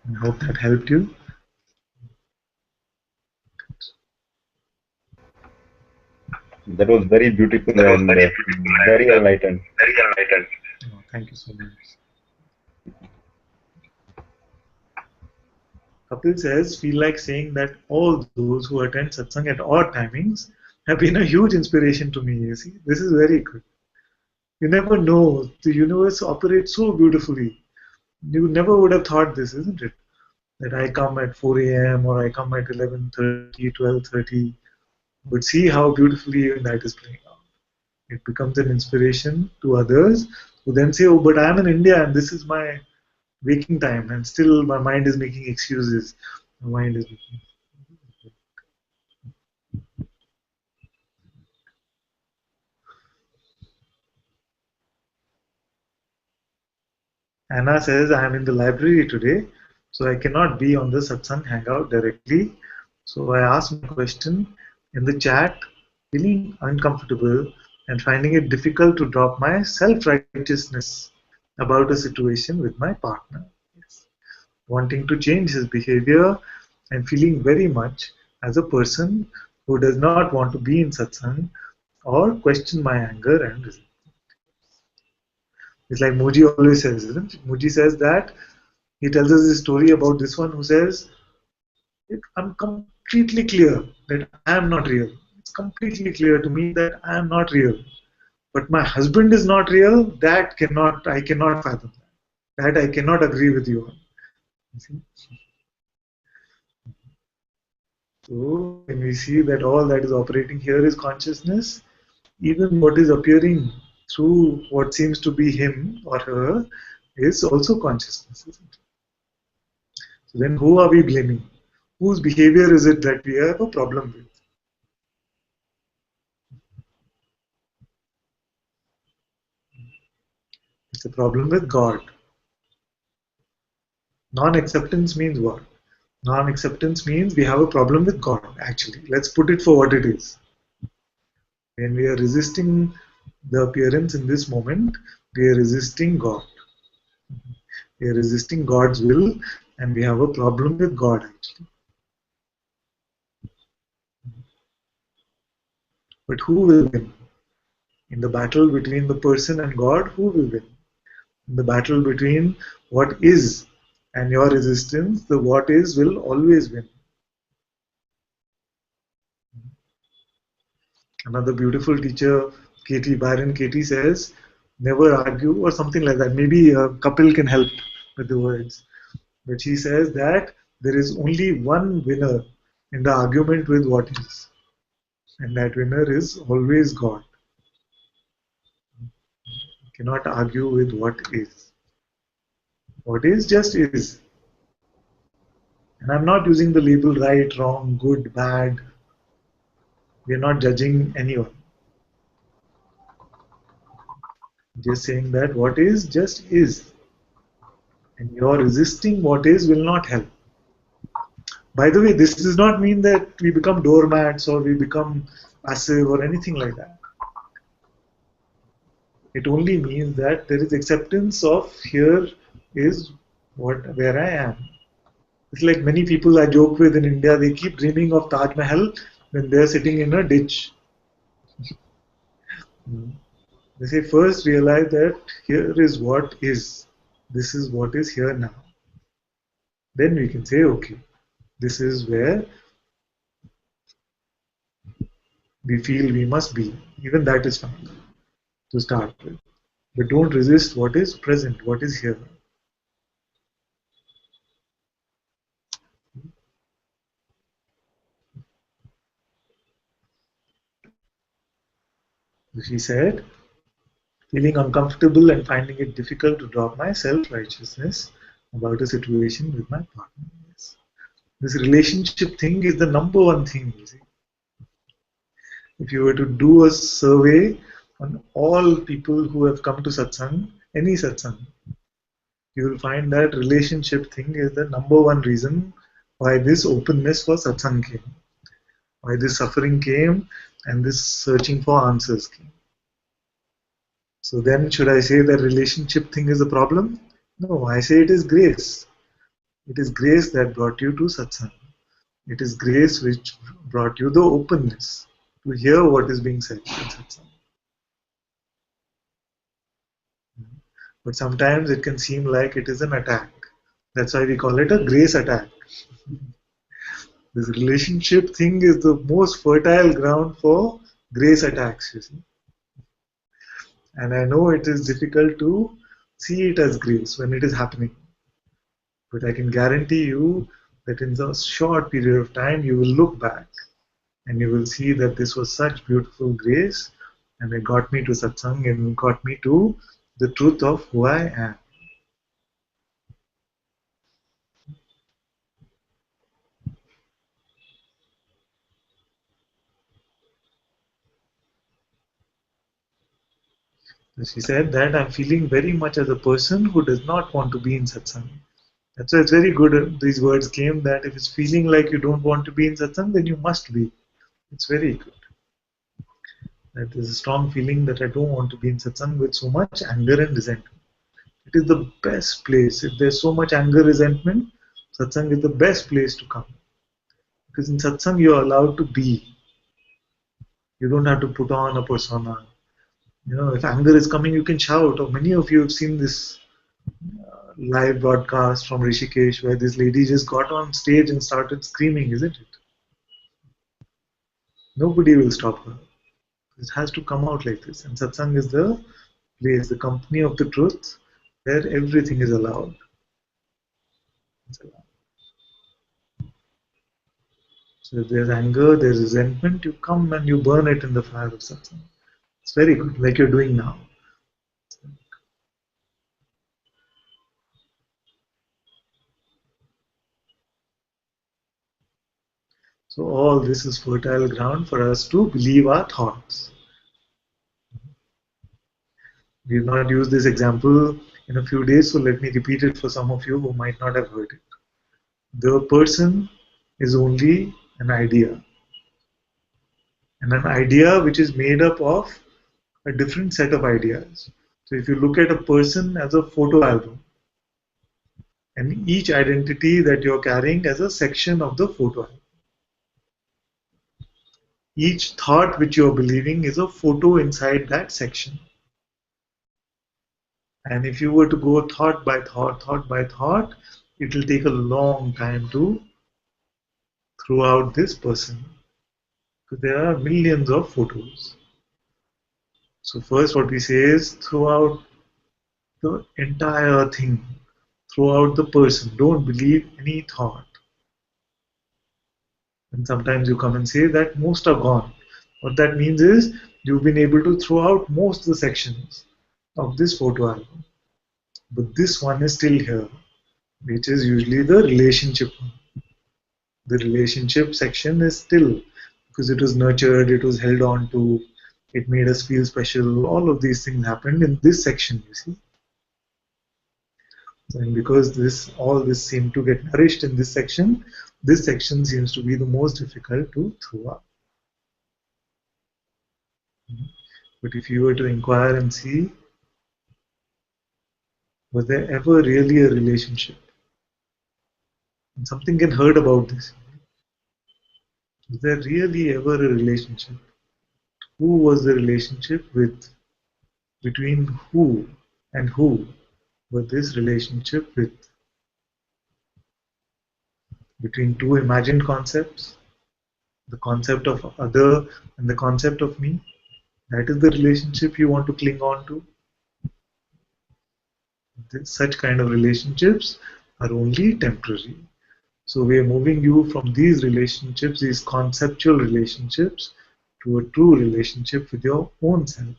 I hope that helped you. That was very beautiful and very enlightened. Oh, thank you so much. Kapil says, feel like saying that all those who attend satsang at odd timings have been a huge inspiration to me. You see, this is very good. You never know. The universe operates so beautifully. You never would have thought this, isn't it? That I come at 4 a.m. or I come at 11:30, 12:30. But see how beautifully that is playing out. It becomes an inspiration to others who then say, oh, but I'm in India and this is my waking time, and still my mind is making excuses. My mind is making. Anna says, I am in the library today, so I cannot be on the satsang hangout directly. So I asked my question in the chat, feeling uncomfortable and finding it difficult to drop my self-righteousness about a situation with my partner. Yes. Wanting to change his behavior and feeling very much as a person who does not want to be in satsang or question my anger and resentment. It's like Muji always says, isn't it? Muji says that he tells us a story about this one who says, I'm completely clear that I am not real. It's completely clear to me that I am not real. But my husband is not real, I cannot fathom that. That I cannot agree with you on. You see? So when we see that all that is operating here is consciousness, even what is appearing through what seems to be him or her is also consciousness, isn't it? So then who are we blaming? Whose behavior is it that we have a problem with? It's a problem with God. Non-acceptance means what? Non-acceptance means we have a problem with God, actually. Let's put it for what it is. When we are resisting the appearance in this moment, we are resisting God. We are resisting God's will, and we have a problem with God, actually. But who will win? In the battle between the person and God, who will win? In the battle between what is and your resistance, the what is will always win. Another beautiful teacher, Byron Katie says, never argue or something like that. Maybe a couple can help with the words. But she says that there is only one winner in the argument with what is. And that winner is always God. You cannot argue with what is. What is just is. And I'm not using the label right, wrong, good, bad. We are not judging anyone. Just saying that what is just is. And your resisting what is will not help. By the way, this does not mean that we become doormats or we become passive or anything like that. It only means that there is acceptance of here is where I am. It's like many people I joke with in India, they keep dreaming of Taj Mahal when they're sitting in a ditch. They say first realize that here is what is. This is what is here now. Then we can say, okay, this is where we feel we must be. Even that is fine to start with. But don't resist what is present, what is here. She said, feeling uncomfortable and finding it difficult to drop my self-righteousness about a situation with my partner. Yes. This relationship thing is the number one thing, you see. If you were to do a survey on all people who have come to satsang, any satsang, you will find that relationship thing is the number one reason why this openness for satsang came, why this suffering came, and this searching for answers came. So then, should I say that relationship thing is a problem? No, I say it is grace. It is grace that brought you to satsang. It is grace which brought you the openness to hear what is being said in satsang. But sometimes it can seem like it is an attack. That's why we call it a grace attack. This relationship thing is the most fertile ground for grace attacks, you see. And I know it is difficult to see it as grace when it is happening. But I can guarantee you that in a short period of time you will look back and you will see that this was such beautiful grace and it got me to satsang and got me to the truth of who I am. So she said that I'm feeling very much as a person who does not want to be in satsang. That's why it's very good these words came that if it's feeling like you don't want to be in satsang, then you must be. It's very good. That there's a strong feeling that I don't want to be in satsang with so much anger and resentment. It is the best place. If there's so much anger, resentment, satsang is the best place to come. Because in satsang, you're allowed to be. You don't have to put on a persona. You know, if anger is coming, you can shout. Or many of you have seen this live broadcast from Rishikesh where this lady just got on stage and started screaming, isn't it? Nobody will stop her. It has to come out like this. And satsang is the place, the company of the truth, where everything is allowed. It's allowed. So if there's anger, there's resentment, you come and you burn it in the fire of satsang. It's very good, like you're doing now. So all this is fertile ground for us to believe our thoughts. We've not used this example in a few days, so let me repeat it for some of you who might not have heard it. The person is only an idea, and an idea which is made up of a different set of ideas. So if you look at a person as a photo album, and each identity that you're carrying as a section of the photo album. Each thought which you're believing is a photo inside that section. And if you were to go thought by thought, it will take a long time to throw out this person. Because there are millions of photos. So first what we say is throw out the entire thing. Throw out the person. Don't believe any thought. And sometimes you come and say that most are gone. What that means is you've been able to throw out most of the sections of this photo album. But this one is still here, which is usually the relationship one. The relationship section is still because it was nurtured, it was held on to, it made us feel special. All of these things happened in this section, you see. And because all this seemed to get nourished in this section seems to be the most difficult to throw out. But if you were to inquire and see, was there ever really a relationship? And something can hurt about this. Was there really ever a relationship? Who was the relationship with? Between who and who was this relationship with? Between two imagined concepts, the concept of other and the concept of me. That is the relationship you want to cling on to. Such kind of relationships are only temporary. So we are moving you from these relationships, these conceptual relationships, to a true relationship with your own self.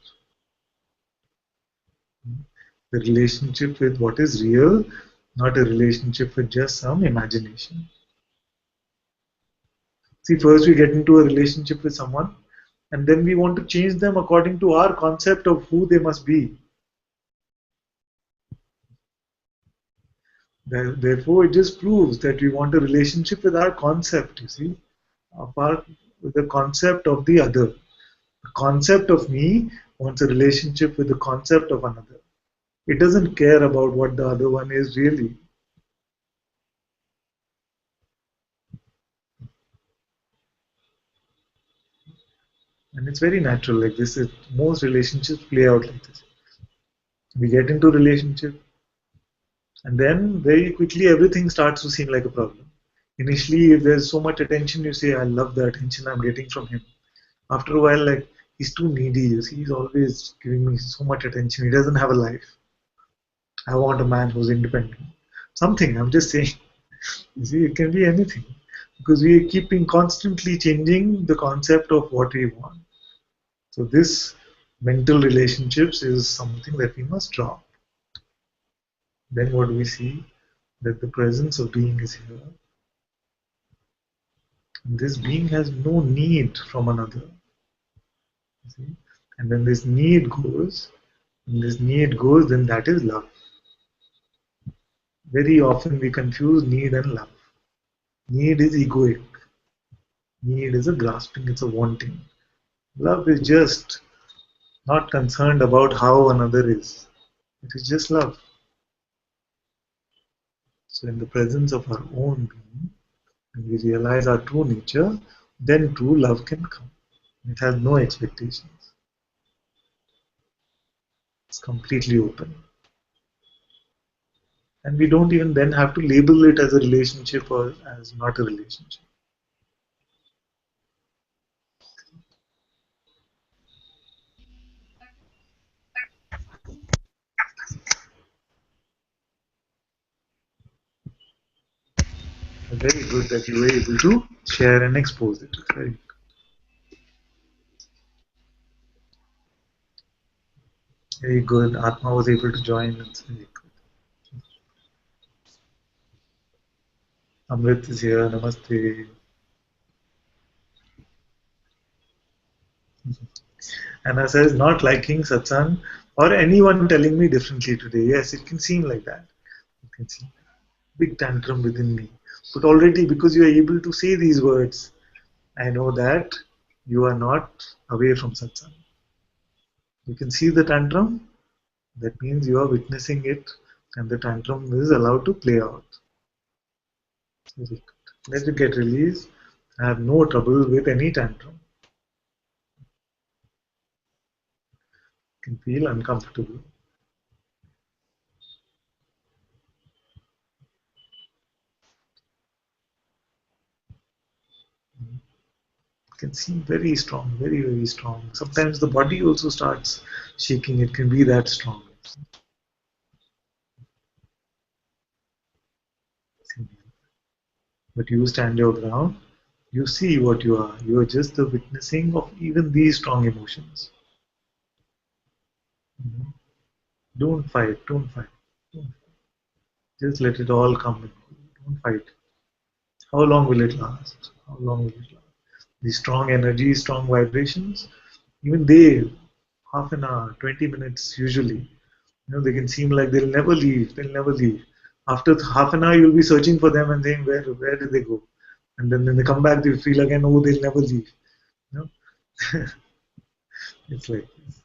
The relationship with what is real, not a relationship with just some imagination. See, first we get into a relationship with someone, and then we want to change them according to our concept of who they must be. Therefore, it just proves that we want a relationship with our concept, you see, apart with the concept of the other. The concept of me wants a relationship with the concept of another. It doesn't care about what the other one is really. And it's very natural like this. Most relationships play out like this. We get into a relationship, and then very quickly everything starts to seem like a problem. Initially, if there's so much attention, you say, I love the attention I'm getting from him. After a while, like, he's too needy, you see, he's always giving me so much attention. He doesn't have a life. I want a man who's independent. Something, I'm just saying. You see, it can be anything. Because we are keeping constantly changing the concept of what we want. So this mental relationships is something that we must drop. Then what do we see? That the presence of being is here. And this being has no need from another. See? And when this need goes, then that is love. Very often we confuse need and love. Need is egoic. Need is a grasping, it's a wanting. Love is just not concerned about how another is. It is just love. So in the presence of our own being, when we realize our true nature, then true love can come. It has no expectations. It's completely open. And we don't even then have to label it as a relationship or as not a relationship. Very good that you were able to share and expose it. Very good. Very good. Atma was able to join. It's very good. Amrit is here. Namaste. Anna says, not liking satsang or anyone telling me differently today. Yes, it can seem like that. It can seem big tantrum within me. But already, because you are able to say these words, I know that you are not away from satsang. You can see the tantrum. That means you are witnessing it, and the tantrum is allowed to play out. Very good. Let it get released. I have no trouble with any tantrum. You can feel uncomfortable. It can seem very strong, very, very strong. Sometimes the body also starts shaking. It can be that strong. But you stand your ground. You see what you are. You are just the witnessing of even these strong emotions. Don't fight. Don't fight. Don't fight. Just let it all come and go. Don't fight. How long will it last? How long will it last? These strong energies, strong vibrations, even they, half an hour, 20 minutes usually, they can seem like they'll never leave. They'll never leave. After half an hour, you'll be searching for them and saying, where did they go? And then when they come back, they feel again, oh, they'll never leave. You know? It's like this.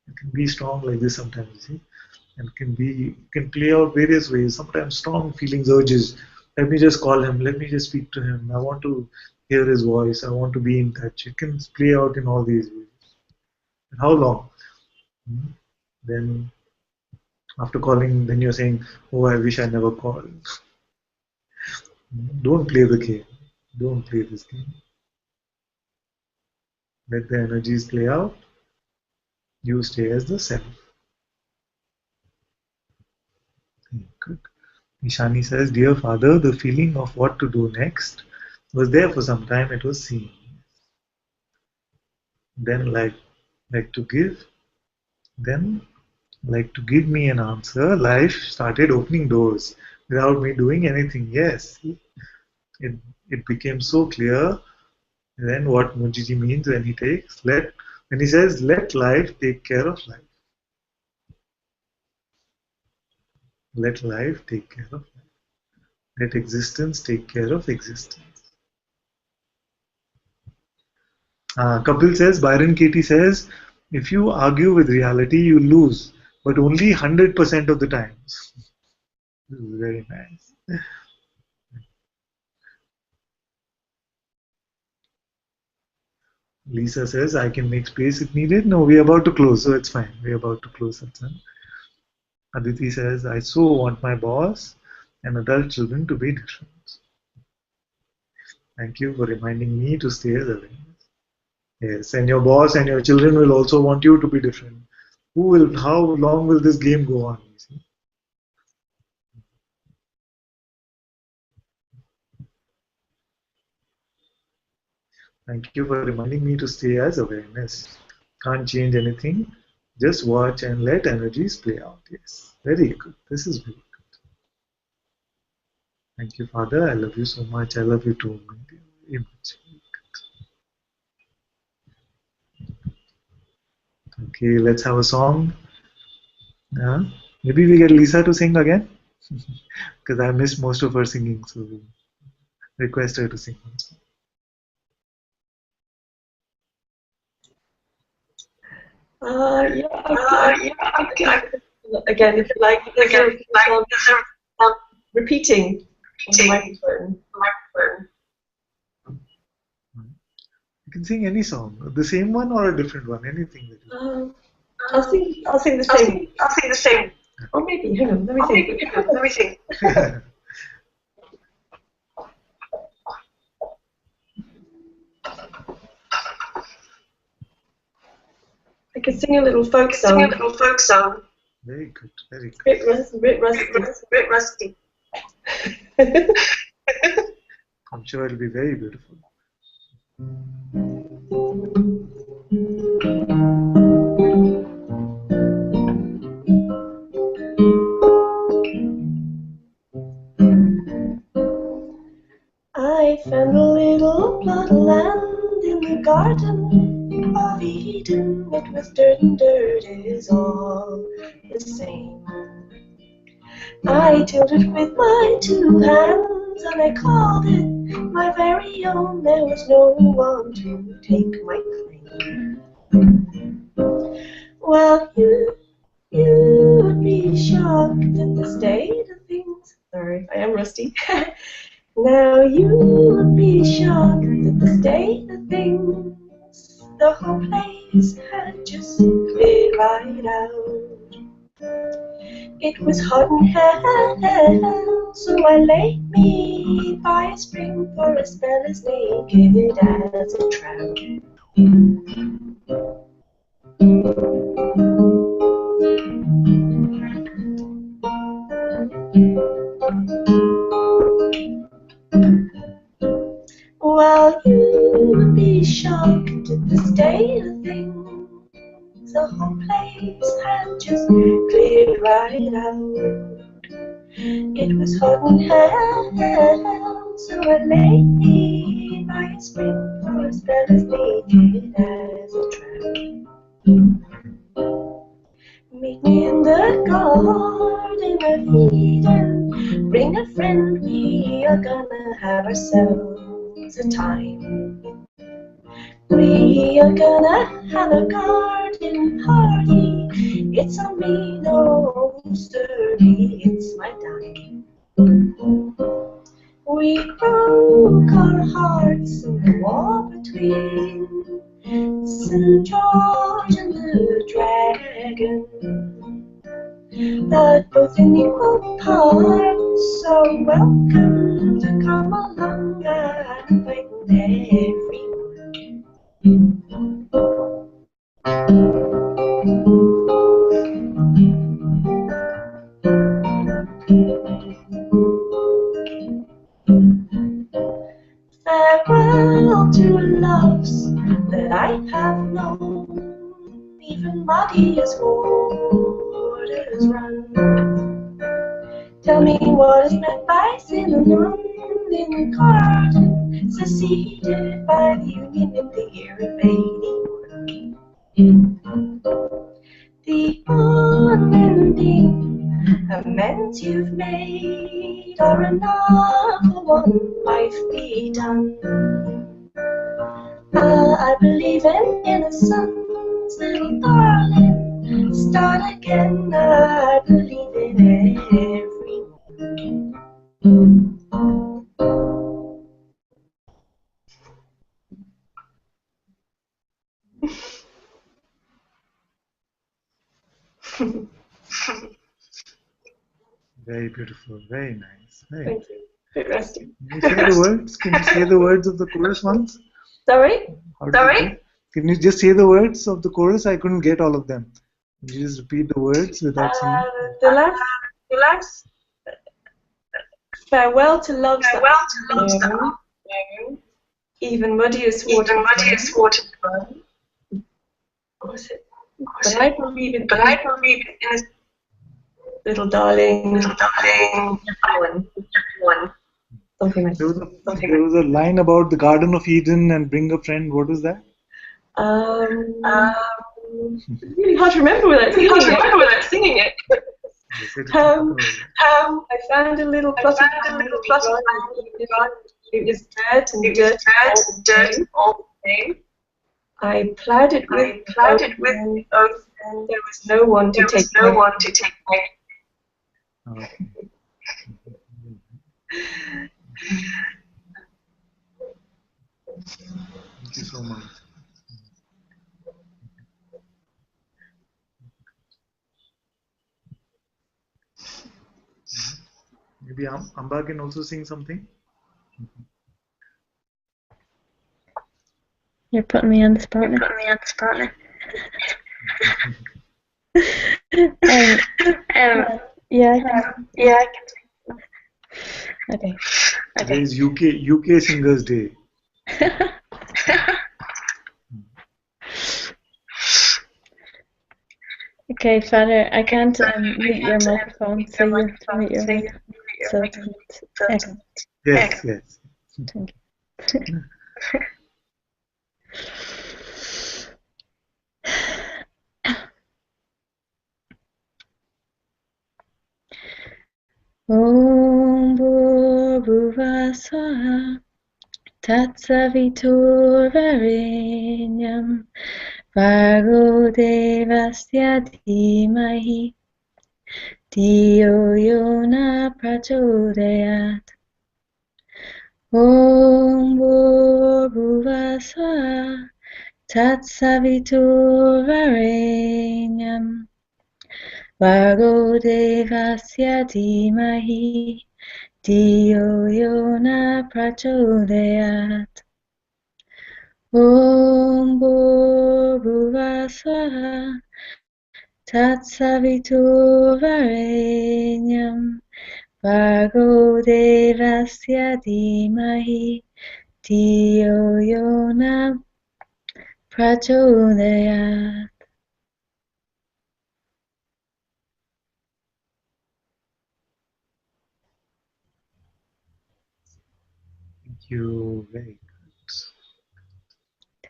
It can be strong like this sometimes, you see, and can play out various ways. Sometimes strong feelings, urges. Let me just call him. Let me just speak to him. I want to hear his voice. I want to be in touch. It can play out in all these ways. And how long? Then after calling, then you're saying, "Oh, I wish I never called." Don't play the game. Don't play this game. Let the energies play out. You stay as the self. Good. Ishani says, Dear Father, the feeling of what to do next was there for some time. It was seen. Then, like to give, then, like to give me an answer, life started opening doors without me doing anything. Yes, it, it became so clear. Then, what Mujiji means when when he says, let life take care of life. Let life take care of life. Let existence take care of existence. Kapil says, Byron Katie says, if you argue with reality, you lose, but only 100% of the times. This is very nice. Lisa says, I can make space if needed. No, we're about to close, so it's fine. We're about to close, Satsang. Aditi says, I so want my boss and adult children to be different. Thank you for reminding me to stay as awareness. Yes, and your boss and your children will also want you to be different. How long will this game go on? You see? Thank you for reminding me to stay as awareness. Can't change anything. Just watch and let energies play out. Yes, very good. This is very good. Thank you, Father. I love you so much. I love you too. Very much. Okay, let's have a song. Maybe we get Lisa to sing again because I missed most of her singing. So request her to sing once more. Again, if you like, there's repeating on the microphone. You can sing any song, the same one or a different one, anything that you I'll sing the same. I'll sing the same. Or maybe, hang on, let me think. I could sing a little folk song. Very good, very good. Bit rusty. I'm sure it'll be very beautiful. I found a little plot of land in the garden of Eden. It was dirt, and dirt is all the same. I tilled it with my 2 hands, and I called it my very own. There was no one to take my claim. Well, you'd be shocked at the state of things. Sorry, I am rusty. Now you'd be shocked at the state of things. The whole place had just cleared right out. It was hot and hell, so I laid me by a spring for a spell as naked as a trout. Well, you would be shocked at the state of things. The whole place had just cleared right out. It was hot and hell, so I laid me by a spring for a spell as naked as a trout. Meet me in the garden of Eden. Bring a friend, we are gonna have ourselves a time. We are gonna have a garden party. It's on me, no sturdy, it's my dime. We broke our hearts in the war between St. George and the Dragon, but both in equal parts. So welcome to come along and invite everyone. Farewell to loves that I have known, even muddy as waters run. Tell me what is meant by cinnamon in the garden, seceded by the Union in the year of 81. The unending amends you've made are enough for one life be done. I believe in innocence, little darling. Start again. I believe in everyone. Very beautiful, very nice. Very Thank you. Bit rusty. Can you say the words? Can you say the words of the chorus once? Sorry? How did it go? Can you just say the words of the chorus? I couldn't get all of them. Can you just repeat the words without singing? The last farewell to loves that even muddiest water. What was it? But I believe in little darling. Something like that. There was a line about the Garden of Eden and bring a friend. What was that? Really hard to remember without singing it. I found a little plot of land. It was dirt and dirt all the same. I plowed it with oath, and there was no one to take my. Okay. Thank you so much. Maybe Amba can also sing something. You're putting me on the spot now. Yeah, I can. Okay. Today is UK Singers Day. Okay, Father, I can't mute your microphone, so you have to mute your mic so it doesn't echo. Yes, yes. Thank you. Om Bhurbhuva Swaha Tatsaviturvarenyam Bhargo Devasya Dhimahi Dhiyo Yona Prachodayat. Om Bhurbhuva Swaha Tatsaviturvarenyam Bhargo Devasya Dhimahi Dhiyo Yona Prachodayat. Om Bhurbhuva Swaha Tatsaviturvarenyam Bhargo Devasya Dhimahi Dhiyo Yona Prachodayat. Thank you. Very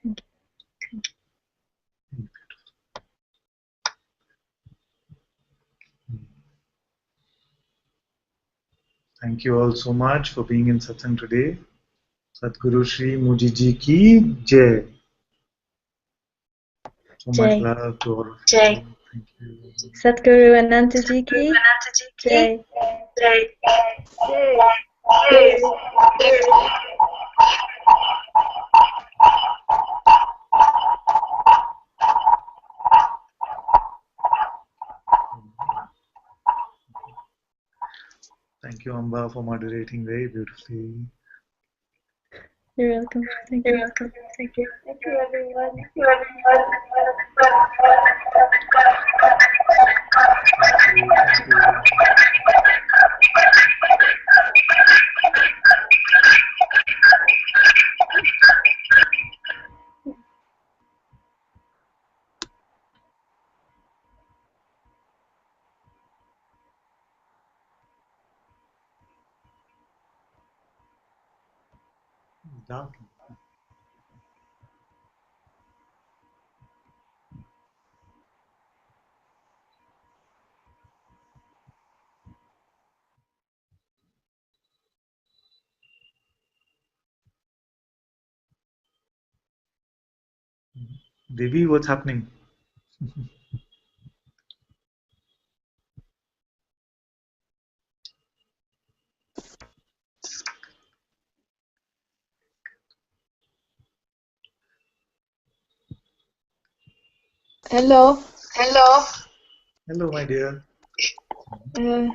Thank good. Thank you all so much for being in Satsang today. Sadhguru Shri Muji Ji ki Jai. So much Jai. love to all of you. Thank you. Sadhguru Ananta Ji ki Jai. Thank you, Amba, for moderating very beautifully. You're welcome. Thank you. Thank you, everyone. Thank you. Dark. Devi, what's happening? Hello. Hello, my dear. Did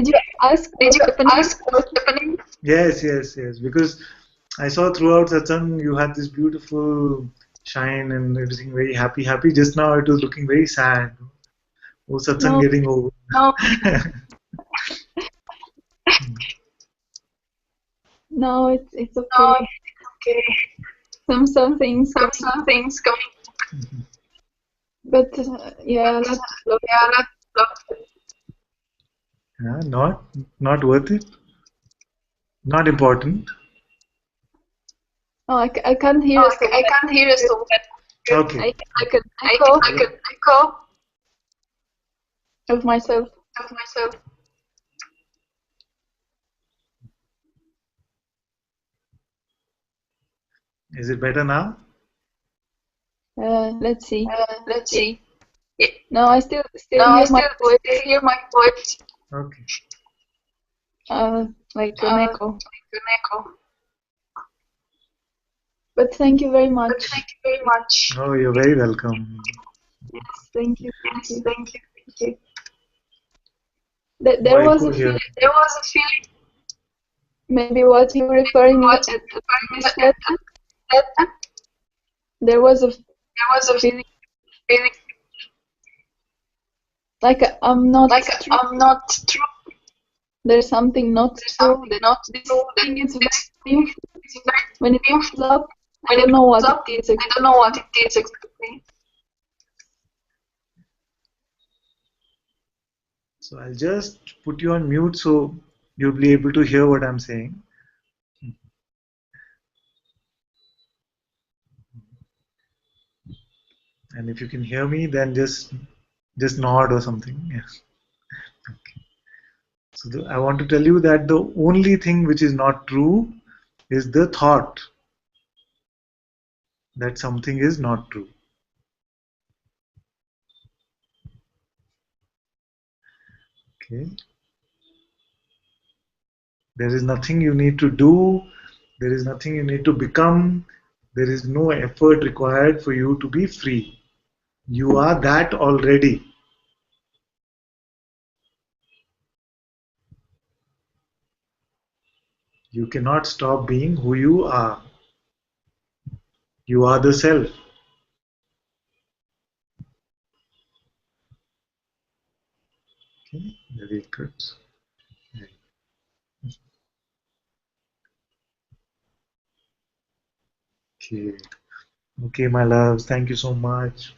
you ask what's happening? Yes. Because I saw throughout Satsang you had this beautiful shine and everything very happy. Just now it was looking very sad. Oh, Satsang No. getting over. No, it's okay. Some things coming. But yeah, not Yeah, not worth it. Not important. No, I can't hear so well. Okay. I can echo of myself. Is it better now? Let's see. No, I still hear my voice. Okay. Like an echo. But thank you very much. Oh, you're very welcome. Yes, thank you. There was a feeling. Maybe what you're referring to. There was a feeling like I'm not true. There's something not true. This thing is very new. When it comes up, I don't know what it is exactly. So I'll just put you on mute so you'll be able to hear what I'm saying. And if you can hear me, then just nod or something. Yes. Okay. So I want to tell you that the only thing which is not true is the thought that something is not true. Okay. There is nothing you need to do. There is nothing you need to become. There is no effort required for you to be free. You are that already. You cannot stop being who you are. You are the self. Okay, very good. Okay. Okay, my loves, thank you so much.